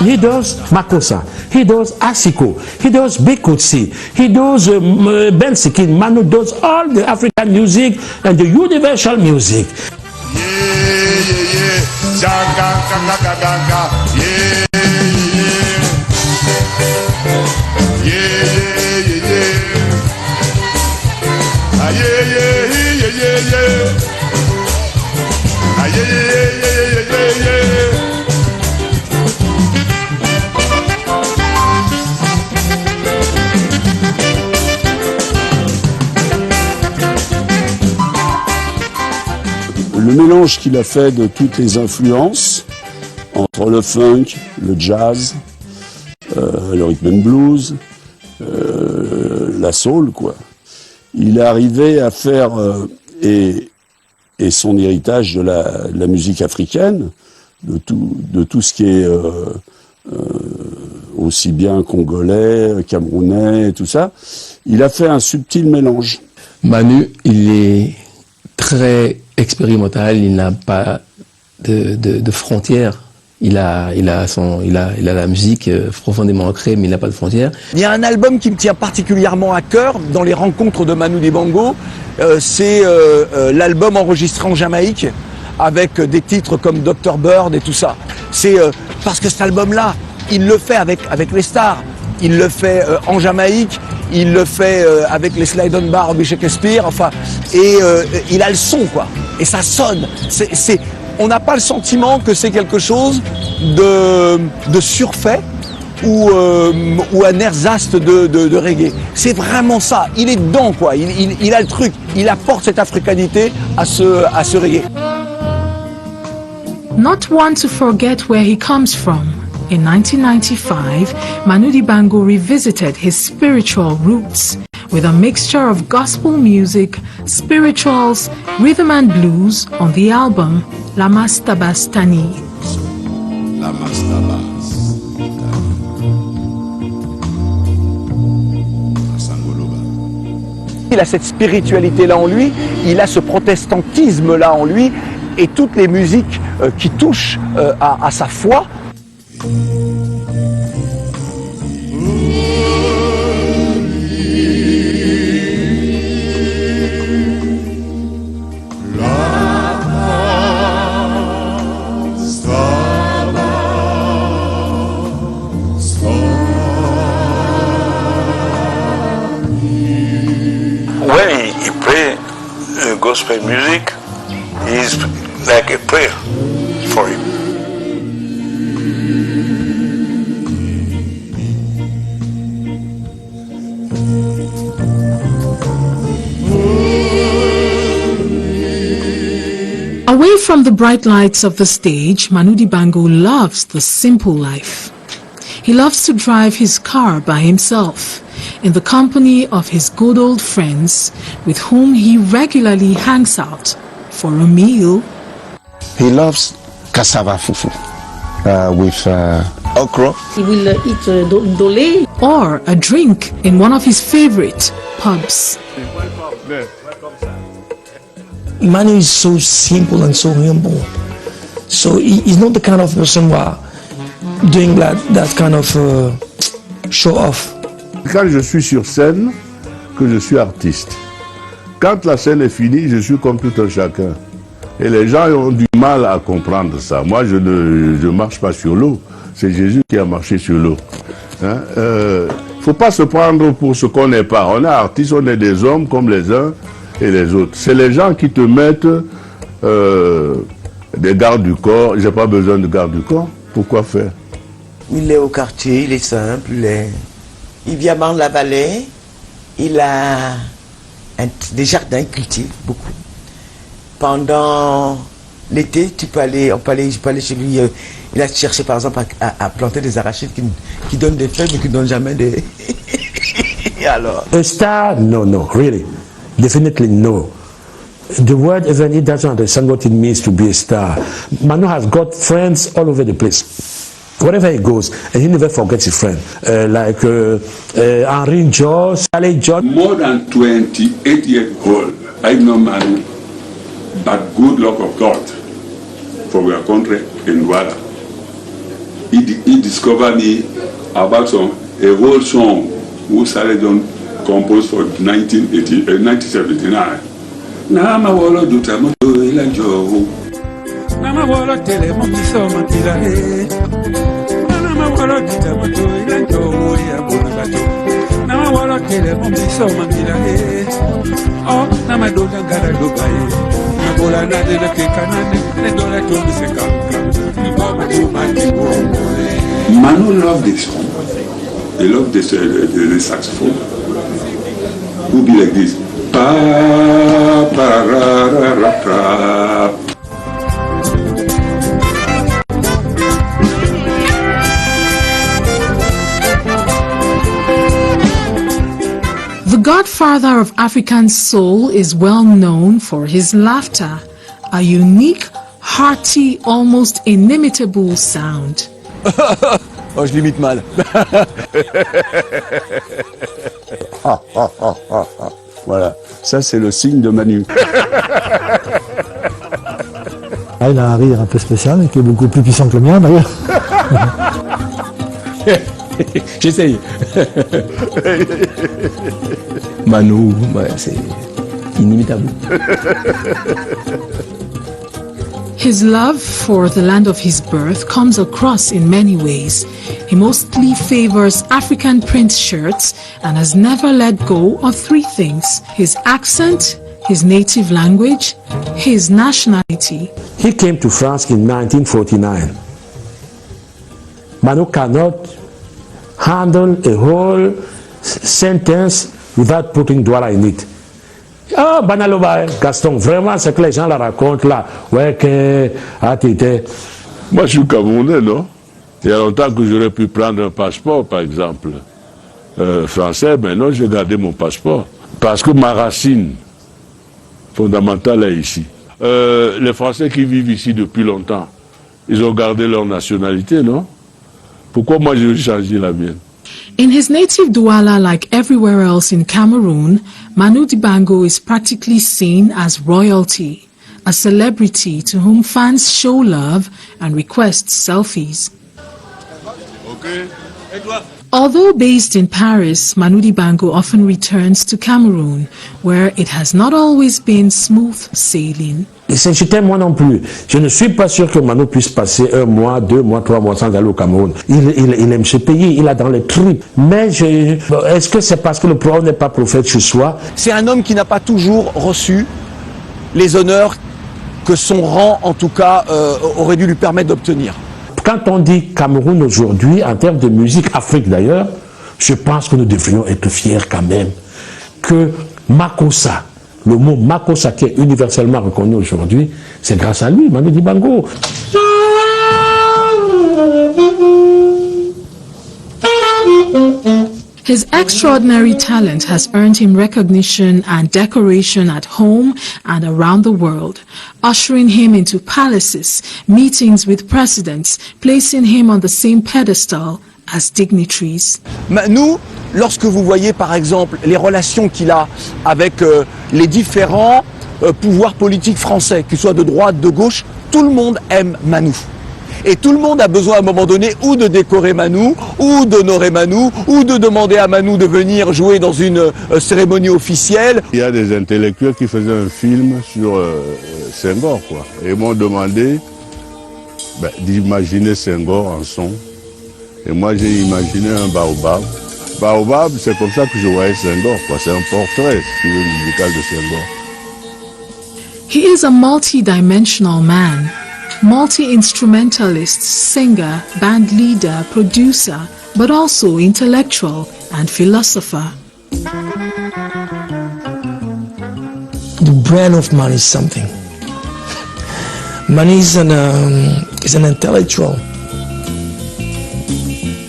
He does Makossa, he does Asiko, he does Bekotsi, he does Bensikin. Manu does all the African music and the universal music. Le mélange qu'il a fait de toutes les influences, entre le funk, le jazz, le rhythm and blues, la soul, quoi. Il est arrivé à faire, et son héritage de la musique africaine, de tout ce qui est aussi bien congolais, camerounais, et tout ça, il a fait un subtil mélange. Manu, il est très expérimental, il n'a pas de frontières. Il a la musique profondément ancrée, mais il n'a pas de frontières. Il y a un album qui me tient particulièrement à cœur dans les rencontres de Manu Dibango, c'est l'album enregistré en Jamaïque avec des titres comme Dr Bird et tout ça. C'est parce que cet album-là, il le fait avec les stars, il le fait en Jamaïque, il le fait avec les Slide on Bar, Bobby Shakespeare, enfin, et il a le son, quoi. Et ça sonne. On n'a pas le sentiment que c'est quelque chose de surfait ou un ersatz de reggae. C'est vraiment ça. Il est dedans, quoi. Il a le truc. Il apporte cette africanité à ce reggae. Not one to forget where he comes from. In 1995, Manu Dibango revisited his spiritual roots with a mixture of gospel music, spirituals, rhythm and blues on the album Lamas Tabastani. Lamas Tabastani. Il a cette spiritualité-là en lui, il a ce protestantisme-là en lui, et toutes les musiques qui touchent à sa foi. When he play gospel music, it's like a prayer for him. Away from the bright lights of the stage, Manu Dibango loves the simple life. He loves to drive his car by himself, in the company of his good old friends, with whom he regularly hangs out for a meal. He loves cassava fufu with okra. He will eat dole or a drink in one of his favorite pubs. Manu is so simple and so humble. So he's not the kind of person who are doing that kind of show off. Quand je suis sur scène, que je suis artiste. Quand la scène est finie, je suis comme tout un chacun. Et les gens ont du mal à comprendre ça. Moi, je ne marche pas sur l'eau. C'est Jésus qui a marché sur l'eau. Hein? Faut pas se prendre pour ce qu'on n'est pas. On est artistes, on est des hommes comme les uns et les autres. C'est les gens qui te mettent des gardes du corps. J'ai pas besoin de garde du corps. Pourquoi faire? Il est au quartier, il est simple, il vit à Marne-la-Vallée, il a des jardins, il cultive beaucoup. Pendant l'été, je peux aller chez lui, il a cherché par exemple à planter des arachides qui donnent des feuilles mais qui ne donnent jamais des... Alors... A star? No, really. Definitely no. The word, even he doesn't understand what it means to be a star. Manu has got friends all over the place. Wherever he goes, and he never forgets his friend. Like Henri George, Saleh George. More than 28 years old, I know Manu, but good luck of God for your country in Douala. He discovered me about a whole song who Saleh John composed for 1979. Nama wolo duta moto ila jowo. Nama wolo tele mo misoma kila he. Nama wolo duta moto ila jowo ya bona bato. Nama wolo tele mo misoma kila he. Oh, nama doda ngara doga ye. Na bola na de ke kanane ne dola to miseka. Ni baba tu mati bomole. Manu love this song. He love this the saxophone. Who be like this? The godfather of African soul is well known for his laughter, a unique, hearty, almost inimitable sound. Oh, je l'imite mal. Voilà, ça c'est le signe de Manu. Il a un rire un peu spécial, qui est beaucoup plus puissant que le mien d'ailleurs. J'essaye. Manu, ouais, c'est inimitable. His love for the land of his birth comes across in many ways. He mostly favors African print shirts and has never let go of three things: his accent, his native language, his nationality. He came to France in 1949. Manu cannot handle a whole sentence without putting Douala in it. Ah, Banaloba, Gaston, vraiment, c'est que les gens la racontent là. Ouais, que. Ah, t'étais. Moi, je suis Camerounais, non? Il y a longtemps que j'aurais pu prendre un passeport, par exemple, français, mais non, j'ai gardé mon passeport. Parce que ma racine fondamentale est ici. Les Français qui vivent ici depuis longtemps, ils ont gardé leur nationalité, non? Pourquoi moi, je vais changer la mienne? In his native Douala, like everywhere else in Cameroon, Manu Dibango is practically seen as royalty, a celebrity to whom fans show love and request selfies. Although based in Paris, Manu Dibango often returns to Cameroon, where it has not always been smooth sailing. Je t'aime moi non plus. Je ne suis pas sûr que Manu puisse passer 1 mois, 2 mois, 3 mois sans aller au Cameroun. Il aime ce pays, il a dans les tripes. Mais est-ce que c'est parce que le prophète n'est pas prophète chez soi? C'est un homme qui n'a pas toujours reçu les honneurs que son rang, en tout cas, aurait dû lui permettre d'obtenir. Quand on dit Cameroun aujourd'hui, en termes de musique, Afrique d'ailleurs, je pense que nous devrions être fiers quand même que Makossa, le mot Makossa qui est universellement reconnu aujourd'hui, c'est grâce à lui, Manu Dibango. His extraordinary talent has earned him recognition and decoration at home and around the world, ushering him into palaces, meetings with presidents, placing him on the same pedestal as dignitaries. Nous, lorsque vous voyez par exemple les relations qu'il a avec les différents pouvoirs politiques français, qu'ils soient de droite, de gauche, tout le monde aime Manu. Et tout le monde a besoin à un moment donné ou de décorer Manu, ou d'honorer Manu, ou de demander à Manu de venir jouer dans une cérémonie officielle. Il y a des intellectuels qui faisaient un film sur Senghor, quoi. Et ils m'ont demandé d'imaginer Senghor en son. Et moi, j'ai imaginé un baobab. Baobab, c'est comme ça que je voyais Senghor, quoi. C'est un portrait musical de Senghor. He is a multi-dimensional man, multi-instrumentalist, singer, band leader, producer, but also intellectual and philosopher. The brand of Manu is something. Manu is an intellectual.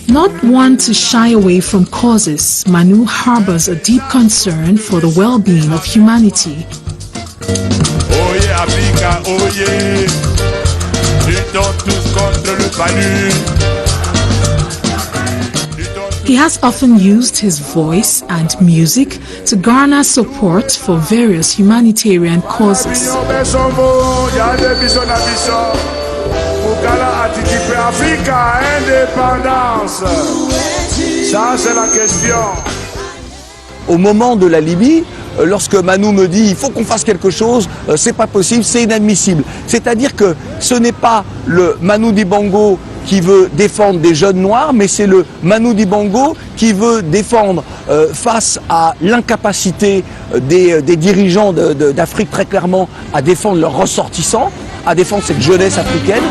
Not one to shy away from causes, Manu harbors a deep concern for the well-being of humanity. Oye Africa, oye, luttons tous contre le Manu. He has often used his voice and music to garner support for various humanitarian causes. Africa, indépendance. Ça, c'est la question. Au moment de la Libye, lorsque Manu me dit il faut qu'on fasse quelque chose, c'est pas possible, c'est inadmissible. C'est-à-dire que ce n'est pas le Manu Dibango qui veut défendre des jeunes noirs, mais c'est le Manu Dibango qui veut défendre face à l'incapacité des dirigeants d'Afrique très clairement à défendre leurs ressortissants, à défendre cette jeunesse africaine.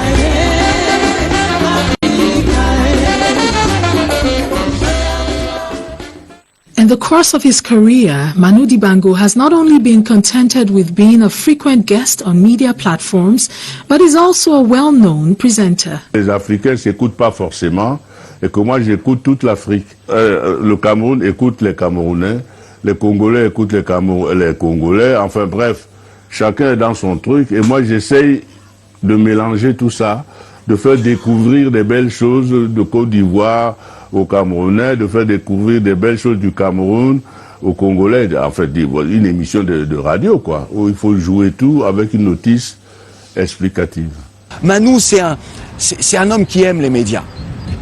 In the course of his career, Manu Dibango has not only been contented with being a frequent guest on media platforms, but is also a well-known presenter. Les Africains ne s'écoutent pas forcément, et que moi j'écoute toute l'Afrique. Le Cameroun écoute les Camerounais, les Congolais écoutent les Congolais, enfin bref, chacun est dans son truc, et moi j'essaye de mélanger tout ça, de faire découvrir des belles choses de Côte d'Ivoire aux Camerounais, de faire découvrir des belles choses du Cameroun aux Congolais, en fait une émission de radio, quoi, où il faut jouer tout avec une notice explicative. Manu, c'est un homme qui aime les médias,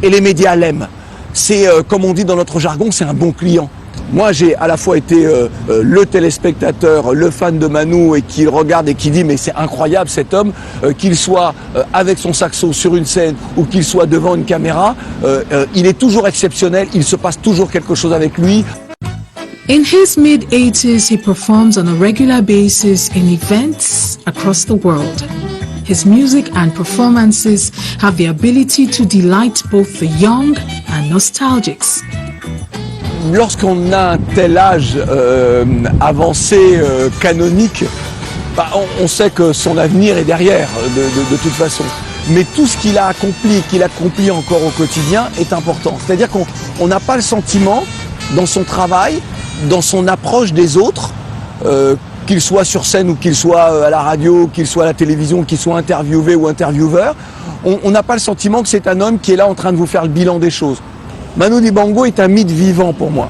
et les médias l'aiment. C'est, comme on dit dans notre jargon, c'est un bon client. Moi, j'ai à la fois été le téléspectateur, le fan de Manu, et qui regarde et qui dit mais c'est incroyable cet homme, qu'il soit avec son saxo sur une scène ou qu'il soit devant une caméra, il est toujours exceptionnel, il se passe toujours quelque chose avec lui. In his mid-80s, he performs on a regular basis in events across the world. His music and performances have the ability to delight both the young and nostalgics. Lorsqu'on a un tel âge avancé, canonique, on sait que son avenir est derrière, de toute façon. Mais tout ce qu'il a accompli encore au quotidien est important. C'est-à-dire qu'on n'a pas le sentiment, dans son travail, dans son approche des autres, qu'il soit sur scène ou qu'il soit à la radio, qu'il soit à la télévision, qu'il soit interviewé ou intervieweur, on n'a pas le sentiment que c'est un homme qui est là en train de vous faire le bilan des choses. Manu Dibango est un mythe vivant pour moi.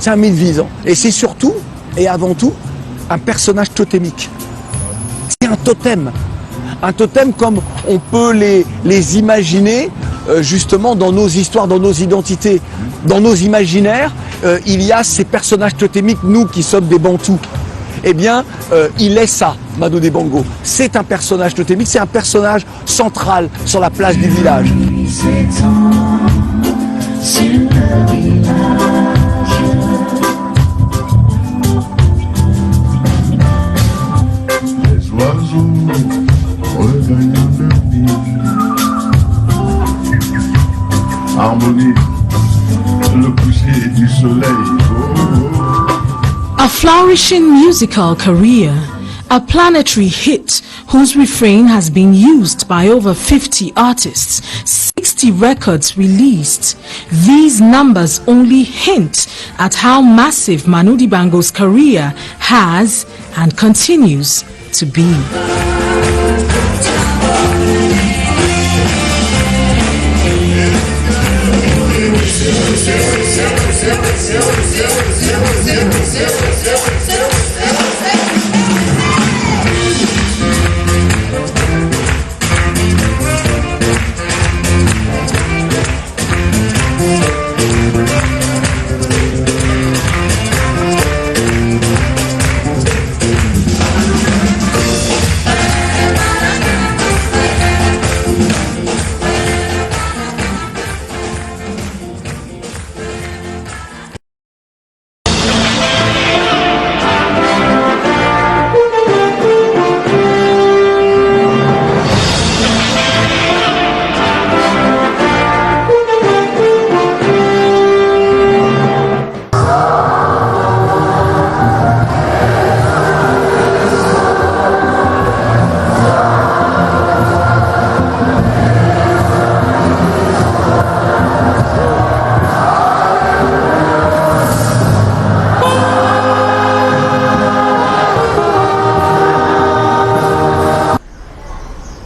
C'est un mythe vivant. Et c'est surtout, et avant tout, un personnage totémique. C'est un totem. Un totem comme on peut les imaginer justement dans nos histoires, dans nos identités. Dans nos imaginaires, il y a ces personnages totémiques, nous qui sommes des Bantous. Eh bien, il est ça, Manu Dibango. C'est un personnage totémique, c'est un personnage central sur la place du village. Les oiseaux regagnent leur nid. Harmonie, le coucher du soleil. A flourishing musical career, a planetary hit whose refrain has been used by over 50 artists, 60 records released. These numbers only hint at how massive Manu Dibango's career has and continues to be.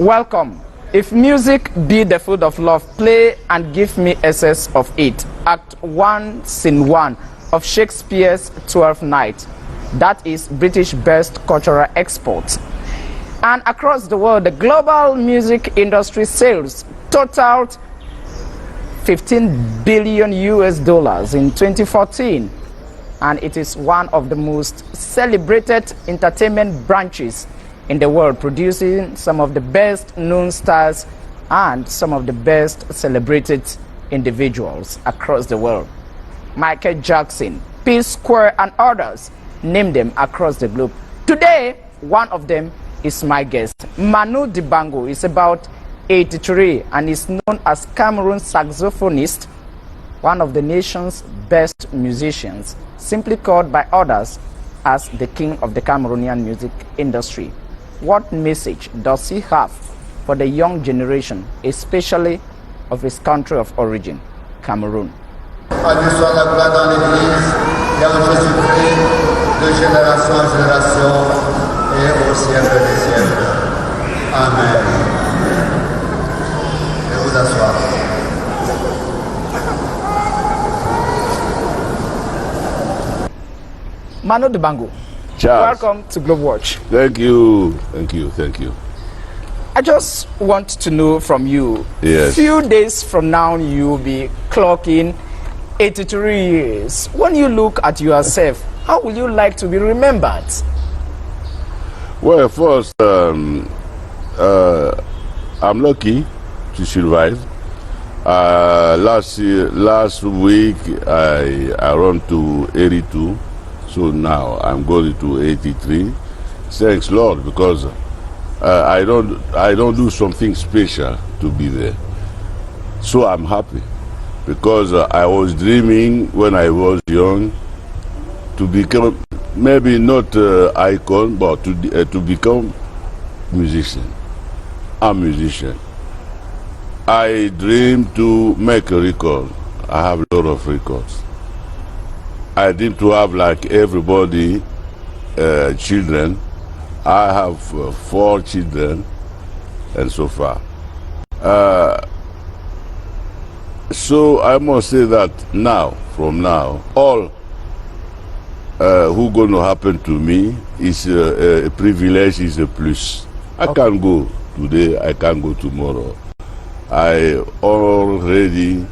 Welcome. If music be the food of love, play and give me excess of it. Act 1, Scene 1 of Shakespeare's Twelfth Night. That is British best cultural export. And across the world, the global music industry sales totaled $15 billion in 2014. And it is one of the most celebrated entertainment branches in the world, producing some of the best known stars and some of the best celebrated individuals across the world. Michael Jackson, P Square, and others, name them across the globe. Today, one of them is my guest. Manu Dibango is about 83 and is known as Cameroon saxophonist, one of the nation's best musicians, simply called by others as the king of the Cameroonian music industry. What message does he have for the young generation, especially of his country of origin, Cameroon? Adieu soit la gloire dans l'église, et en Jésus-Christ, de génération en génération, et au siècle des siècles. Amen. Et vous asseoir. Manu Dibango, Charles. welcome to Globe Watch. Thank you, thank you, thank you. I just want to know from you, Yes. few days from now you will be clocking 83 years. When you look at yourself, how will you like to be remembered? Well, first, I'm lucky to survive. Last week, I run to 82, so now I'm going to 83. Thanks, Lord, because I don't do something special to be there. So I'm happy because I was dreaming when I was young to become maybe not icon, but to become musician. I'm a musician. I dream to make a record. I have a lot of records. I dream to have, like everybody, children. I have 4 children, and so far. So I must say that now, from now, all who going to happen to me is a privilege, is a plus. I can go today, I can go tomorrow. I already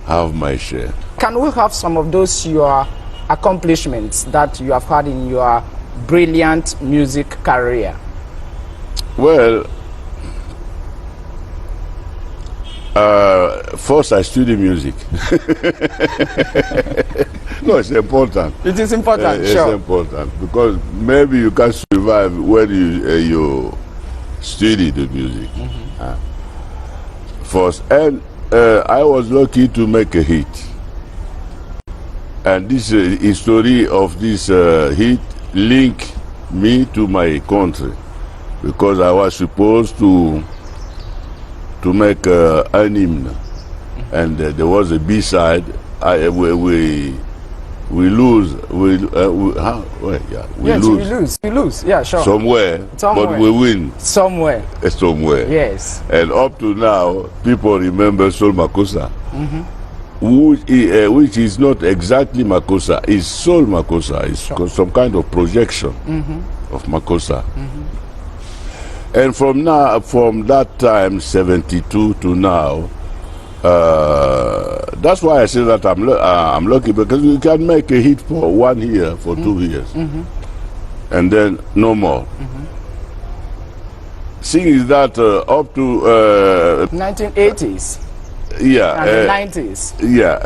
have my share. Can we have some of those your accomplishments that you have had in your brilliant music career? Well, first I study music. No, it's important. It is important, It's sure. important because maybe you can survive when you study the music. First, and I was lucky to make a hit. And this history of this hit linked me to my country because I was supposed to make an hymn, and there was a B-side. We lose. We lose. Yeah, sure. Somewhere, but we win. Somewhere. Somewhere. Yes. And up to now, people remember Sol Makossa, which is not exactly Makossa. It's Sol Makossa. It's some kind of projection of Makossa. And from that time, 72 to now, that's why I say that I'm lucky, because you can make a hit for 1 year, for 2 years, and then no more. Thing is that up to 1980s. Yeah, and the 90s. Yeah,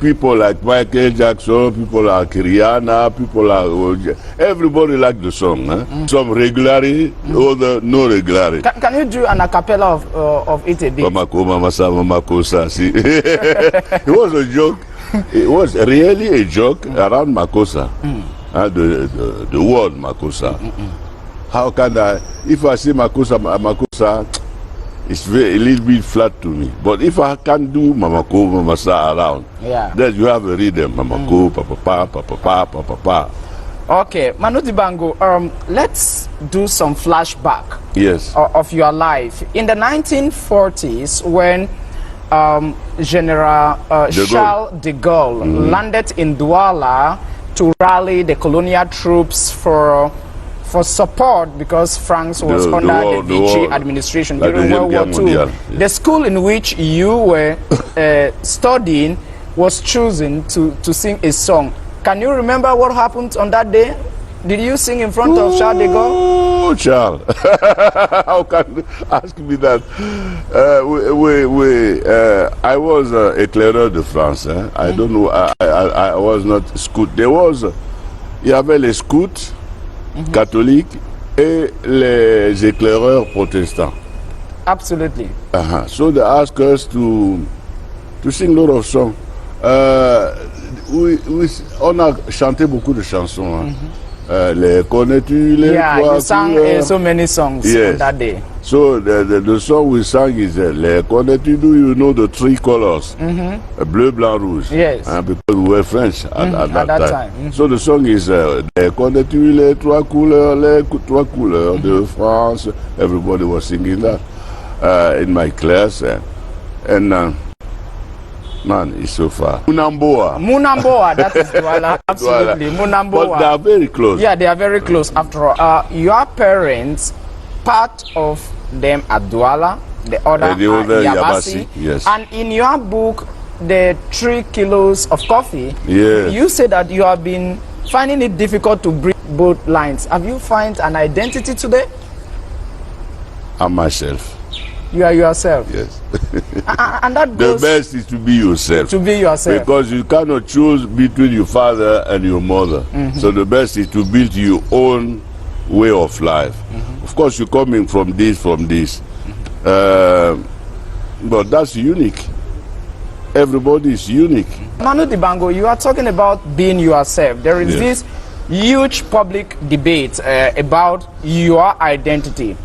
people like Michael Jackson, people like Rihanna, people like everybody like the song. Some regularly, other no regularly. Can you do an a cappella of it a bit? Mamako, Mamasa, Mamakosa. See, it was a joke. It was really a joke around Makossa, the word Makossa. How can I? If I say Makossa. It's a little bit flat to me. But if I can do Mamako, Mamasa around, then you have a rhythm. Mamako, Papa, Papa, Papa, Papa. Okay, Manu Dibango, let's do some flashback. Yes. Of your life. In the 1940s, when General Charles de Gaulle landed in Douala to rally the colonial troops for support because France was under the Vichy administration during World War II. Yes. The school in which you were studying was chosen to sing a song. Can you remember what happened on that day? Did you sing in front of Charles de Gaulle? Oh, Charles. How can you ask me that? I was éclaireur de France. I don't know. I was not scout. Il y avait les scouts catholiques et les éclaireurs protestants. Absolutely. So they asked us to sing a lot of songs. On a chanté beaucoup de chansons. Les connais-tu, les you sang so many songs on that day. So the song we sang is Les connais-tu, do you know the three colors? Bleu, blanc, rouge. Yes. Because we were French at that time. So the song is Les connais-tu, les trois couleurs de France. Everybody was singing that in my class. And man, it's so far. Munamboa. Munamboa, that is Douala. Absolutely. Munamboa. But they are very close. Yeah, they are very close. After all, your parents, part of them at Douala, the other at Yabasi. Yes. And in your book, the 3 kilos of coffee, you say that you have been finding it difficult to bridge both lines. Have you found an identity today? I'm myself. You are yourself. Yes. And that goes, the best is to be yourself. To be yourself. Because you cannot choose between your father and your mother. So the best is to build your own way of life. Of course, you're coming from this. But that's unique. Everybody is unique. Manu Dibango, you are talking about being yourself. There is this huge public debate about your identity.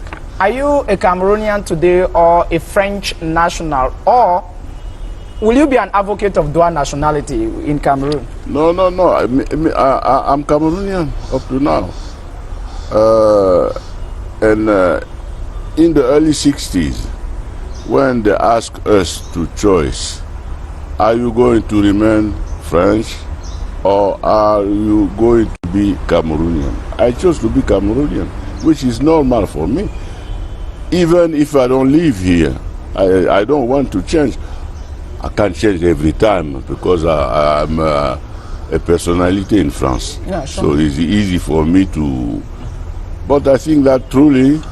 Are you a Cameroonian today or a French national, or will you be an advocate of dual nationality in Cameroon? No. I'm Cameroonian up to now. And in the early 60s, when they asked us to choose, are you going to remain French or are you going to be Cameroonian? I chose to be Cameroonian, which is normal for me. Even if I don't live here, I don't want to change. I can't change every time because I'm a personality in France. Yeah, sure. So it's easy for me to... But I think that truly,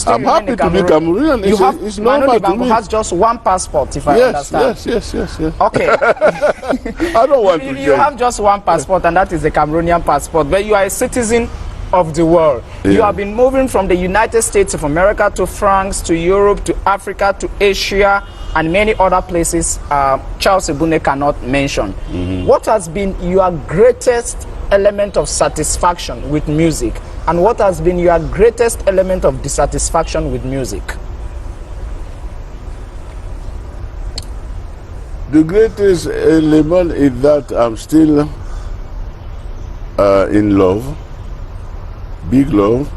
I'm happy to be Cameroonian. It's normal to me. Has just one passport, if I understand. Yes. Okay. I don't want to change. You have just one passport, and that is the Cameroonian passport. But you are a citizen of the world. You have been moving from the United States of America to France, to Europe, to Africa, to Asia, and many other places Charles Ebune cannot mention. What has been your greatest element of satisfaction with music, and what has been your greatest element of dissatisfaction with music? The greatest element is that I'm still in love, big love.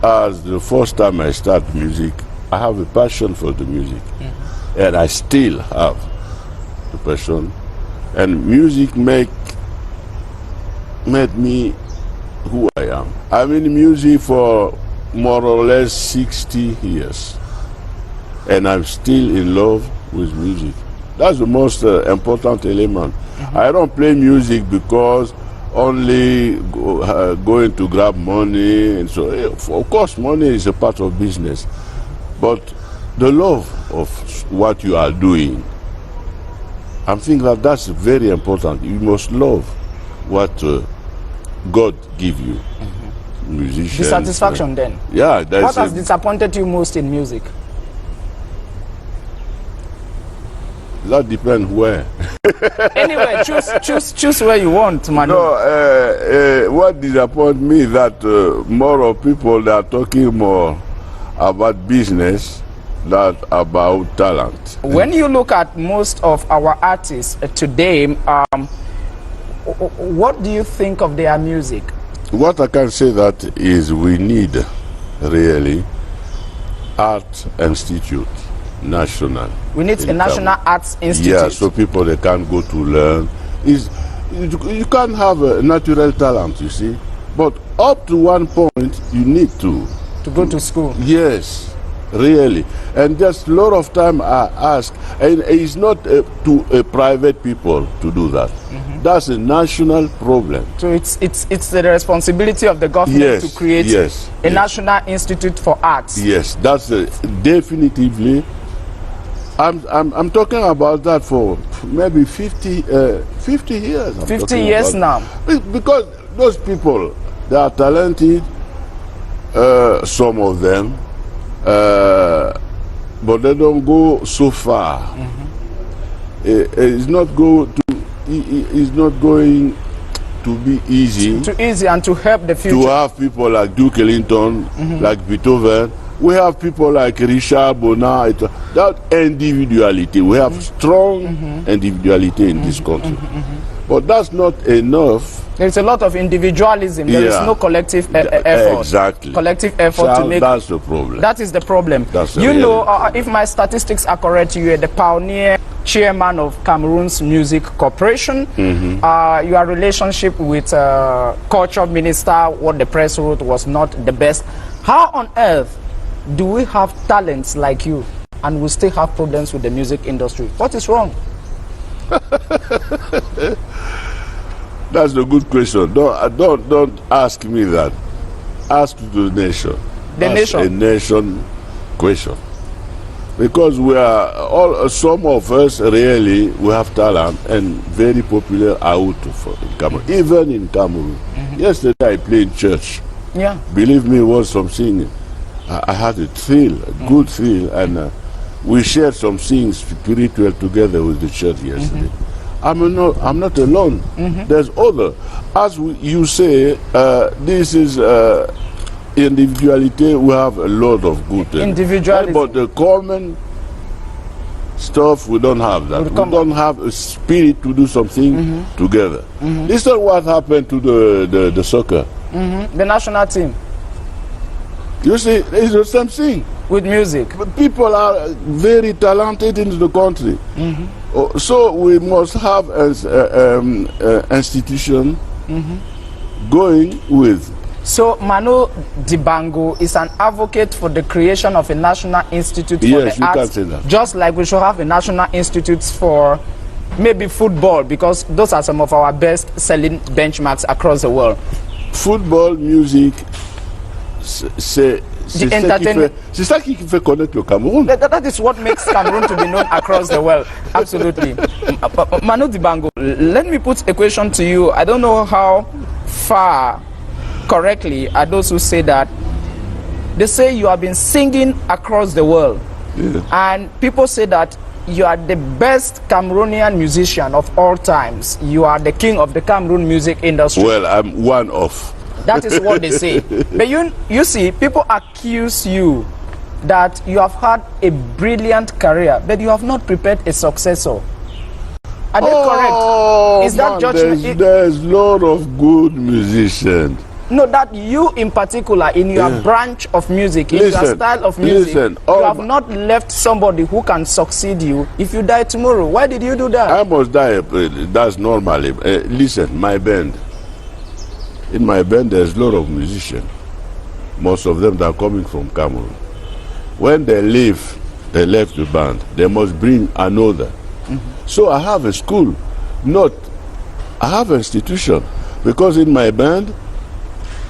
As the first time I start music, I have a passion for the music, and I still have the passion. And music made me who I am. I'm in music for more or less 60 years, and I'm still in love with music. That's the most important element. I don't play music because only going to grab money, and so of course money is a part of business, but the love of what you are doing, I think that that's very important. You must love what God give you. Musicians. Dissatisfaction then? Yeah. What has disappointed you most in music? That depends where. Anyway, choose where you want, man. No, what disappoints me is that more of people that are talking more about business than about talent. When you look at most of our artists today, what do you think of their music? What I can say that is we need really art institute, national. We need a national arts institute. Yeah, so people they can go to learn. You can have a natural talent, you see, but up to one point you need to go to school. Yes, really. And just a lot of time I ask, and it's not to private people to do that. That's a national problem. So it's the responsibility of the government to create a national institute for arts. Yes, that's definitively. I'm talking about that for maybe 50 years. 50 years now. Because those people, they are talented, some of them, but they don't go so far. It's not going to be easy. Too easy and to help the future. To have people like Duke Ellington, like Beethoven. We have people like Richard Bonnat. That individuality, we have strong individuality in this country. But that's not enough. There's a lot of individualism. There is no collective effort. Exactly. Collective effort to make. That's the problem. That is the problem. That's the you know, if my statistics are correct, you are the pioneer chairman of Cameroon's Music Corporation. Your relationship with culture minister, what the press wrote was not the best. How on earth do we have talents like you and we still have problems with the music industry? What is wrong? That's a good question. Don't ask me that. Ask the nation. The nation. A nation question. Because we are all, some of us really, we have talent and very popular out in Cameroon, even in Cameroon. Yesterday I played church. Yeah. Believe me, it was something. I had a thrill, a good thrill, and we shared some things spiritual together with the church yesterday. I'm not alone. There's other. As you say, this is individuality. We have a lot of good individuality, but the common stuff we don't have that. We don't have a spirit to do something together. This is what happened to the soccer. The national team. You see, it's the same thing. With music. But people are very talented in the country. So we must have an institution going with. So Manu Dibango is an advocate for the creation of a national institute for the arts. Yes, you can say that. Just like we should have a national institute for maybe football, because those are some of our best-selling benchmarks across the world. Football, music, c'est ça qui fait connaître le Cameroun. That is what makes Cameroon to be known across the world. Absolutely. Manu Dibango, let me put a question to you. I don't know how far correctly are those who say that. They say you have been singing across the world. And people say that you are the best Cameroonian musician of all times. You are the king of the Cameroon music industry. Well, I'm one of. That is what they say. But you see, people accuse you that you have had a brilliant career, but you have not prepared a successor. Are they correct? Is that judgment? There's a lot of good musicians. No, that you in particular, in your branch of music, in your style of music, you have not left somebody who can succeed you. If you die tomorrow, why did you do that? I must die. That's normally. Listen, my band. In my band, there's a lot of musicians. Most of them are coming from Cameroon. When they leave, they left the band. They must bring another. So I have a school, I have an institution. Because in my band,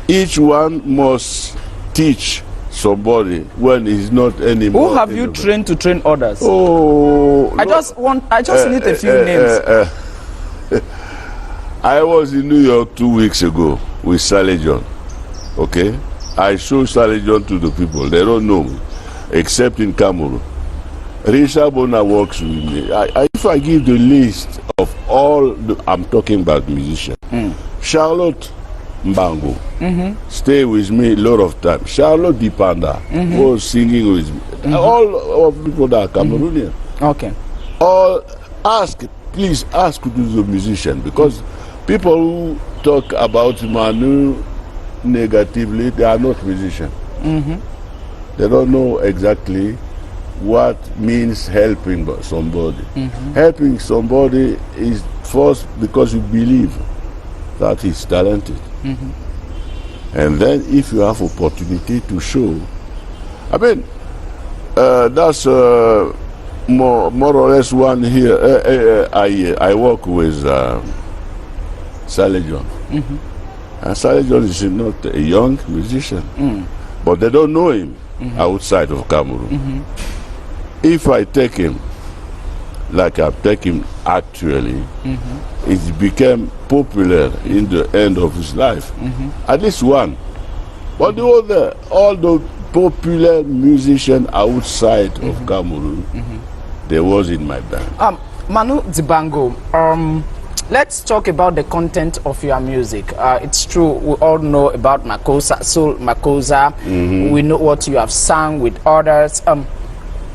each one must teach somebody when he's not anymore. Who have you trained to train others? Oh, I just need a few names. I was in New York 2 weeks ago with Sally John. Okay? I show Sally John to the people. They don't know me, except in Cameroon. Richard Bonnat works with me. If I give the list of all, I'm talking about musicians. Charlotte Mbango stay with me a lot of time. Charlotte Dipanda was singing with me. All of people that are Cameroonian. Okay. All please ask to the musician, because People who talk about Manu negatively, they are not musicians. They don't know exactly what means helping somebody. Helping somebody is first because you believe that he's talented. And then if you have opportunity to show, I mean, that's more or less one here. I work with Sally John. And Sally John is not a young musician, but they don't know him outside of Cameroon. If I take him, like I take him actually, it became popular in the end of his life. At least one. But the other, all the popular musicians outside of Cameroon, they was in my band. Manu Dibango, let's talk about the content of your music. It's true, we all know about Makossa, Soul Makossa. We know what you have sung with others.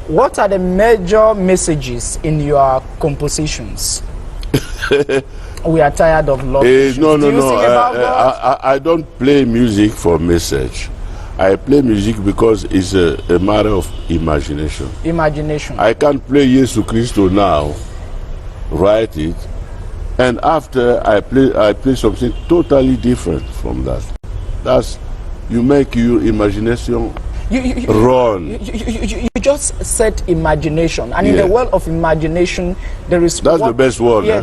What are the major messages in your compositions? We are tired of love. No. I don't play music for message. I play music because it's a matter of imagination. Imagination. I can't play Jesus Christo now, write it, and after I play something totally different from that. That's, you make your imagination run. You just said imagination, and in the world of imagination, there is that's the best word. Yeah.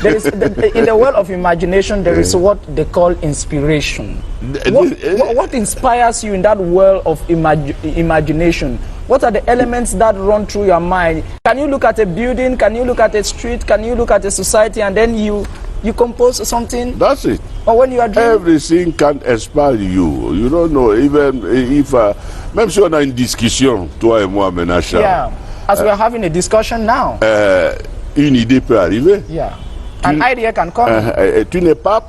There is in the world of imagination, there is what they call inspiration. What inspires you in that world of imagination? What are the elements that run through your mind? Can you look at a building? Can you look at a street? Can you look at a society, and then you compose something? That's it. Or when you are dreaming? Everything can inspire you. You don't know, even if même si on a une discussion, toi et moi, Menacha. Yeah, as we are having a discussion now. Une idée peut arriver. Yeah, an idea can come. Tu n'es pas.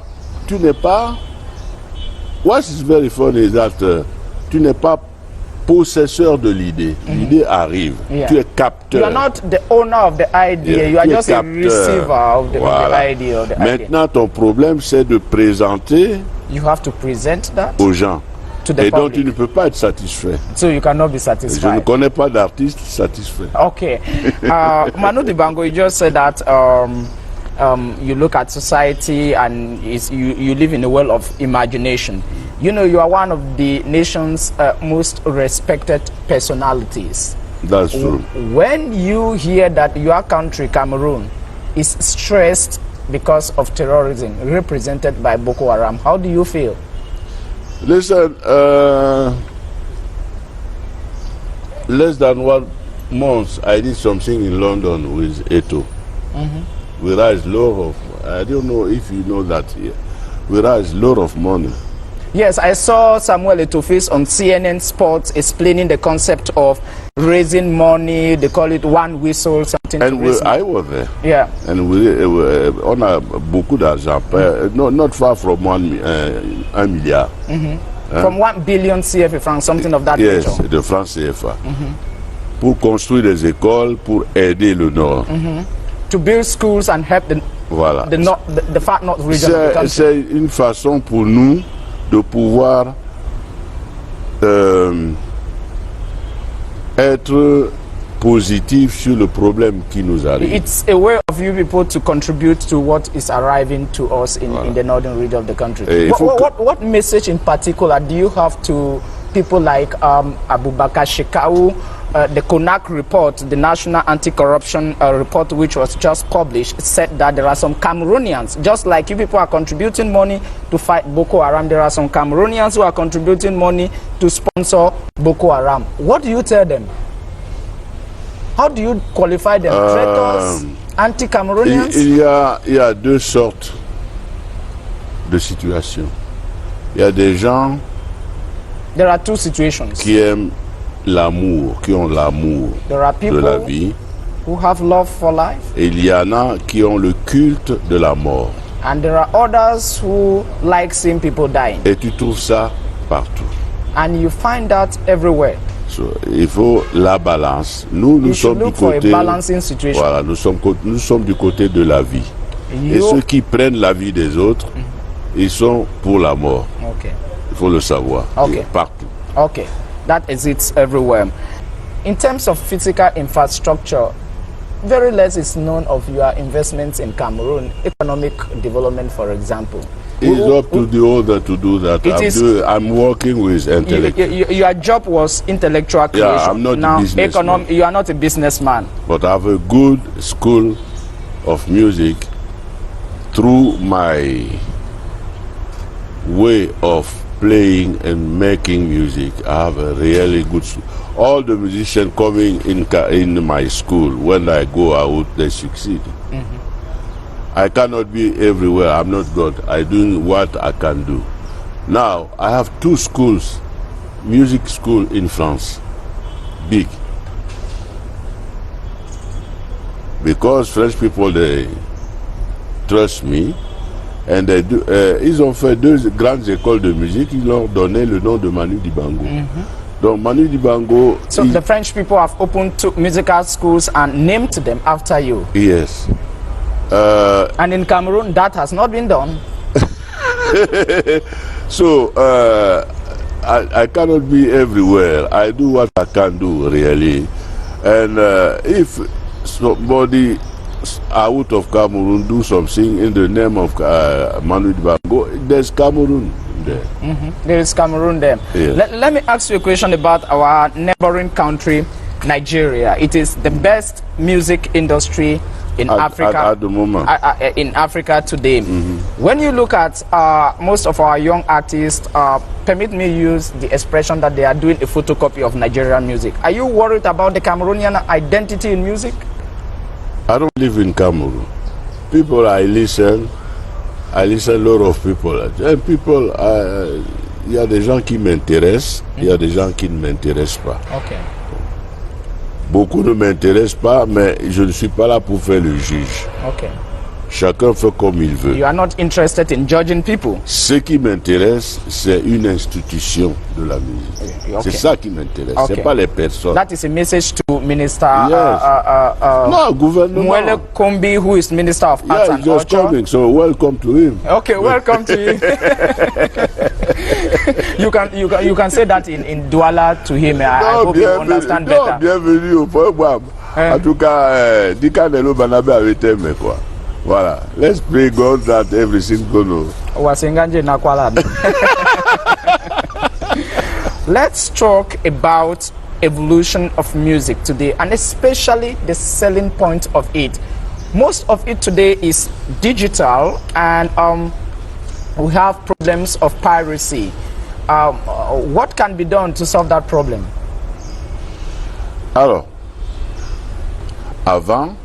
What is very funny is that tu n'es pas possesseur de l'idée. L'idée arrive. Yeah. Tu es capteur. You are not the owner of the idea. You are just a receiver of the idea. Maintenant, ton problème, c'est de présenter. You have to present that aux gens. To the Et donc, public. tu ne peux pas être satisfait. So you cannot be Je satisfied. ne connais pas d'artiste satisfait. Okay. Manu Dibango, you just said that you look at society and you live in a world of imagination. You know, you are one of the nation's most respected personalities. That's true. When you hear that your country, Cameroon, is stressed because of terrorism represented by Boko Haram, how do you feel? Listen, less than 1 month, I did something in London with Eto. We raised a lot of, I don't know if you know that here. We raised a lot of money. Yes, I saw Samuel Eto'o on CNN Sports explaining the concept of raising money. They call it one whistle, something. And I was there. Yeah. And on a beaucoup d'argent, not far from 1 milliard. From 1 billion CFA francs, something of that yes, nature. de francs CFA. Pour construire des écoles, pour aider le Nord. To build schools and help the far north region of the country. C'est une façon pour nous de pouvoir être positif sur le problème qui nous arrive. It's a way of you people to contribute to what is arriving to us in the northern region of the country. What message in particular do you have to people like Abubakar Shekau? The CONAC report, the National Anti-Corruption report, which was just published, said that there are some Cameroonians, just like you people are contributing money to fight Boko Haram, there are some Cameroonians who are contributing money to sponsor Boko Haram. What do you tell them? How do you qualify them? Traitors, anti-Cameroonians? Il y a deux sortes de situations. Il y a des gens There are two situations. qui aiment l'amour, qui ont l'amour There are de people la vie. who have love for life, Et il y en a qui ont le culte de la mort. and there are others who like seeing people dying. Et tu trouves ça partout. And you find that everywhere. So, il faut la balance. Nous You should sommes du look for a côté. balancing situation. Voilà, nous sommes du côté de la vie. Et ceux qui prennent la vie des autres, ils sont pour la mort. Okay. Il faut le savoir. Okay. Partout. Okay, that exists everywhere. In terms of physical infrastructure, very less is known of your investments in Cameroon, economic development, for example. It's up to the older to do that. I'm working with intellect. Your job was intellectual creation. Yeah, I'm not a businessman. You are not a businessman. But I have a good school of music through my way of playing and making music. I have a really good school. All the musicians coming in my school, when I go out, they succeed. I cannot be everywhere. I'm not God. I do what I can do. Now, I have 2 schools, music school in France, big. Because French people, they trust me. And they do, ils ont fait 2 grandes écoles de musique. Ils leur ont donné le nom de Manu Dibango. Donc Manu Dibango. So the French people have opened 2 musical schools and named them after you. Yes. And in Cameroon, that has not been done. So I cannot be everywhere. I do what I can do, really. And if somebody out of Cameroon do something in the name of Manu Dibango, there's Cameroon there. There is Cameroon there. Yes. Let me ask you a question about our neighboring country, Nigeria. It is the best music industry in Africa at the moment. In Africa today. When you look at most of our young artists, permit me use the expression that they are doing a photocopy of Nigerian music. Are you worried about the Cameroonian identity in music? I don't live in Cameroon. People I listen a lot of people. And people, il y a des gens qui m'intéressent, il y a des gens qui ne m'intéressent pas. Okay. Beaucoup ne m'intéressent pas, mais je ne suis pas là pour faire le juge. Okay. Chacun fait comme il veut. You are not interested in judging people. Ce qui m'intéresse, c'est une institution de la musique. Okay. C'est ça qui m'intéresse, Okay. c'est pas les personnes. That is a message to Minister No, gouvernement. Mwele Kombi, who is Minister of Arts Yeah, and just Culture. coming, so welcome to him. Okay, welcome to you. you can say that in Douala to him. I hope you understand better. Bienvenue au programme. En tout cas, Dikanelo Banabe avait aimé quoi. Voilà. Let's pray God that everything's gonna. Wasenganje nakwala. Let's talk about evolution of music today, and especially the selling point of it. Most of it today is digital, and we have problems of piracy. What can be done to solve that problem? Alors, avant,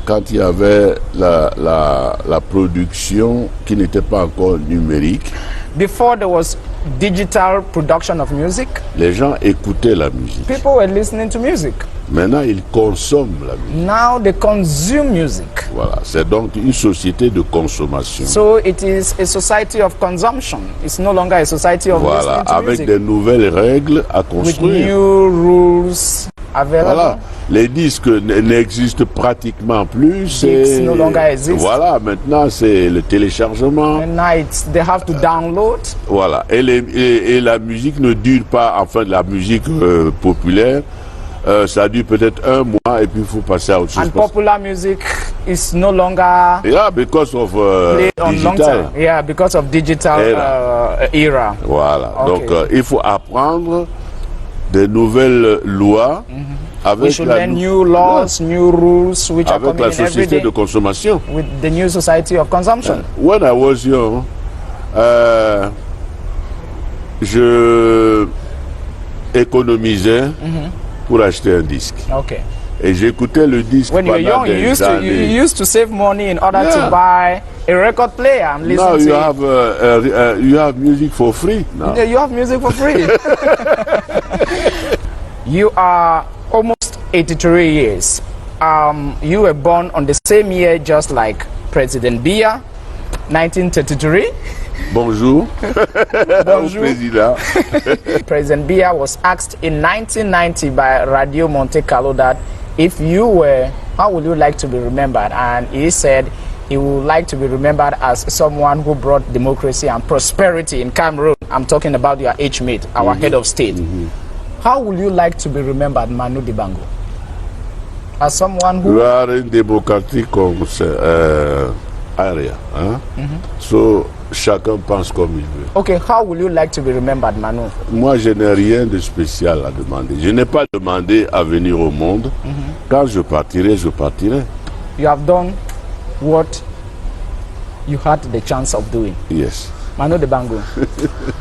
quand il y avait la production qui n'était pas encore numérique, before there was digital production of music, les gens écoutaient la musique. people were listening to music. Maintenant, ils consomment la musique. Now they consume music. Voilà, c'est donc une société de consommation. So it is a society of consumption. It's no longer a society of Voilà, listening to avec music. des nouvelles règles à With construire. new rules available. Voilà, les disques n'existent pratiquement plus. Discs no longer exist. Voilà, maintenant c'est le téléchargement. And now they have to download. Voilà, et la musique ne dure pas, enfin la musique populaire, ça dure peut-être un mois et puis il faut passer à autre chose. And popular music is no longer Yeah, because of played on long digital. time. Yeah, because of digital era. Voilà, Okay. donc il faut apprendre des nouvelles lois avec We should la, learn new laws, new rules, which are avec coming la in every société day de consommation. with the new society of consumption. When I was young, je économisais pour acheter un disque. Okay. Et j'écoutais le disque When you were pendant young, you des années. used to save money in order Yeah. to buy a record player and listen Now to you have music for free now. You have music for free. You are almost 83 years. You were born on the same year just like President Biya, 1933. Bonjour. Bonjour. Président. President Biya was asked in 1990 by Radio Monte Carlo that if you were how would you like to be remembered? And he said he would like to be remembered as someone who brought democracy and prosperity in Cameroon. I'm talking about your H-mate, our head of state. How would you like to be remembered, Manu Dibango? As someone who... We are in democratic area. Hein? So, chacun pense comme il veut. Okay, how will you like to be remembered, Manu? Moi, je n'ai rien de spécial à demander. Je n'ai pas demandé à venir au monde. Quand je partirai, je partirai. You have done what you had the chance of doing. Yes. Manu Dibango,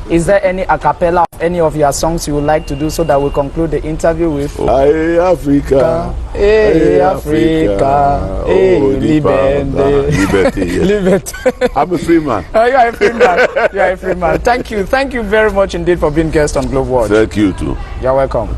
is there any a cappella of any of your songs you would like to do so that we conclude the interview with? Hey Africa, hey Africa, hey Liberty. Liberty. I'm a free man. You are a free man. You are a free man. Thank you very much indeed for being guest on Globe Watch. Thank you too. You're welcome.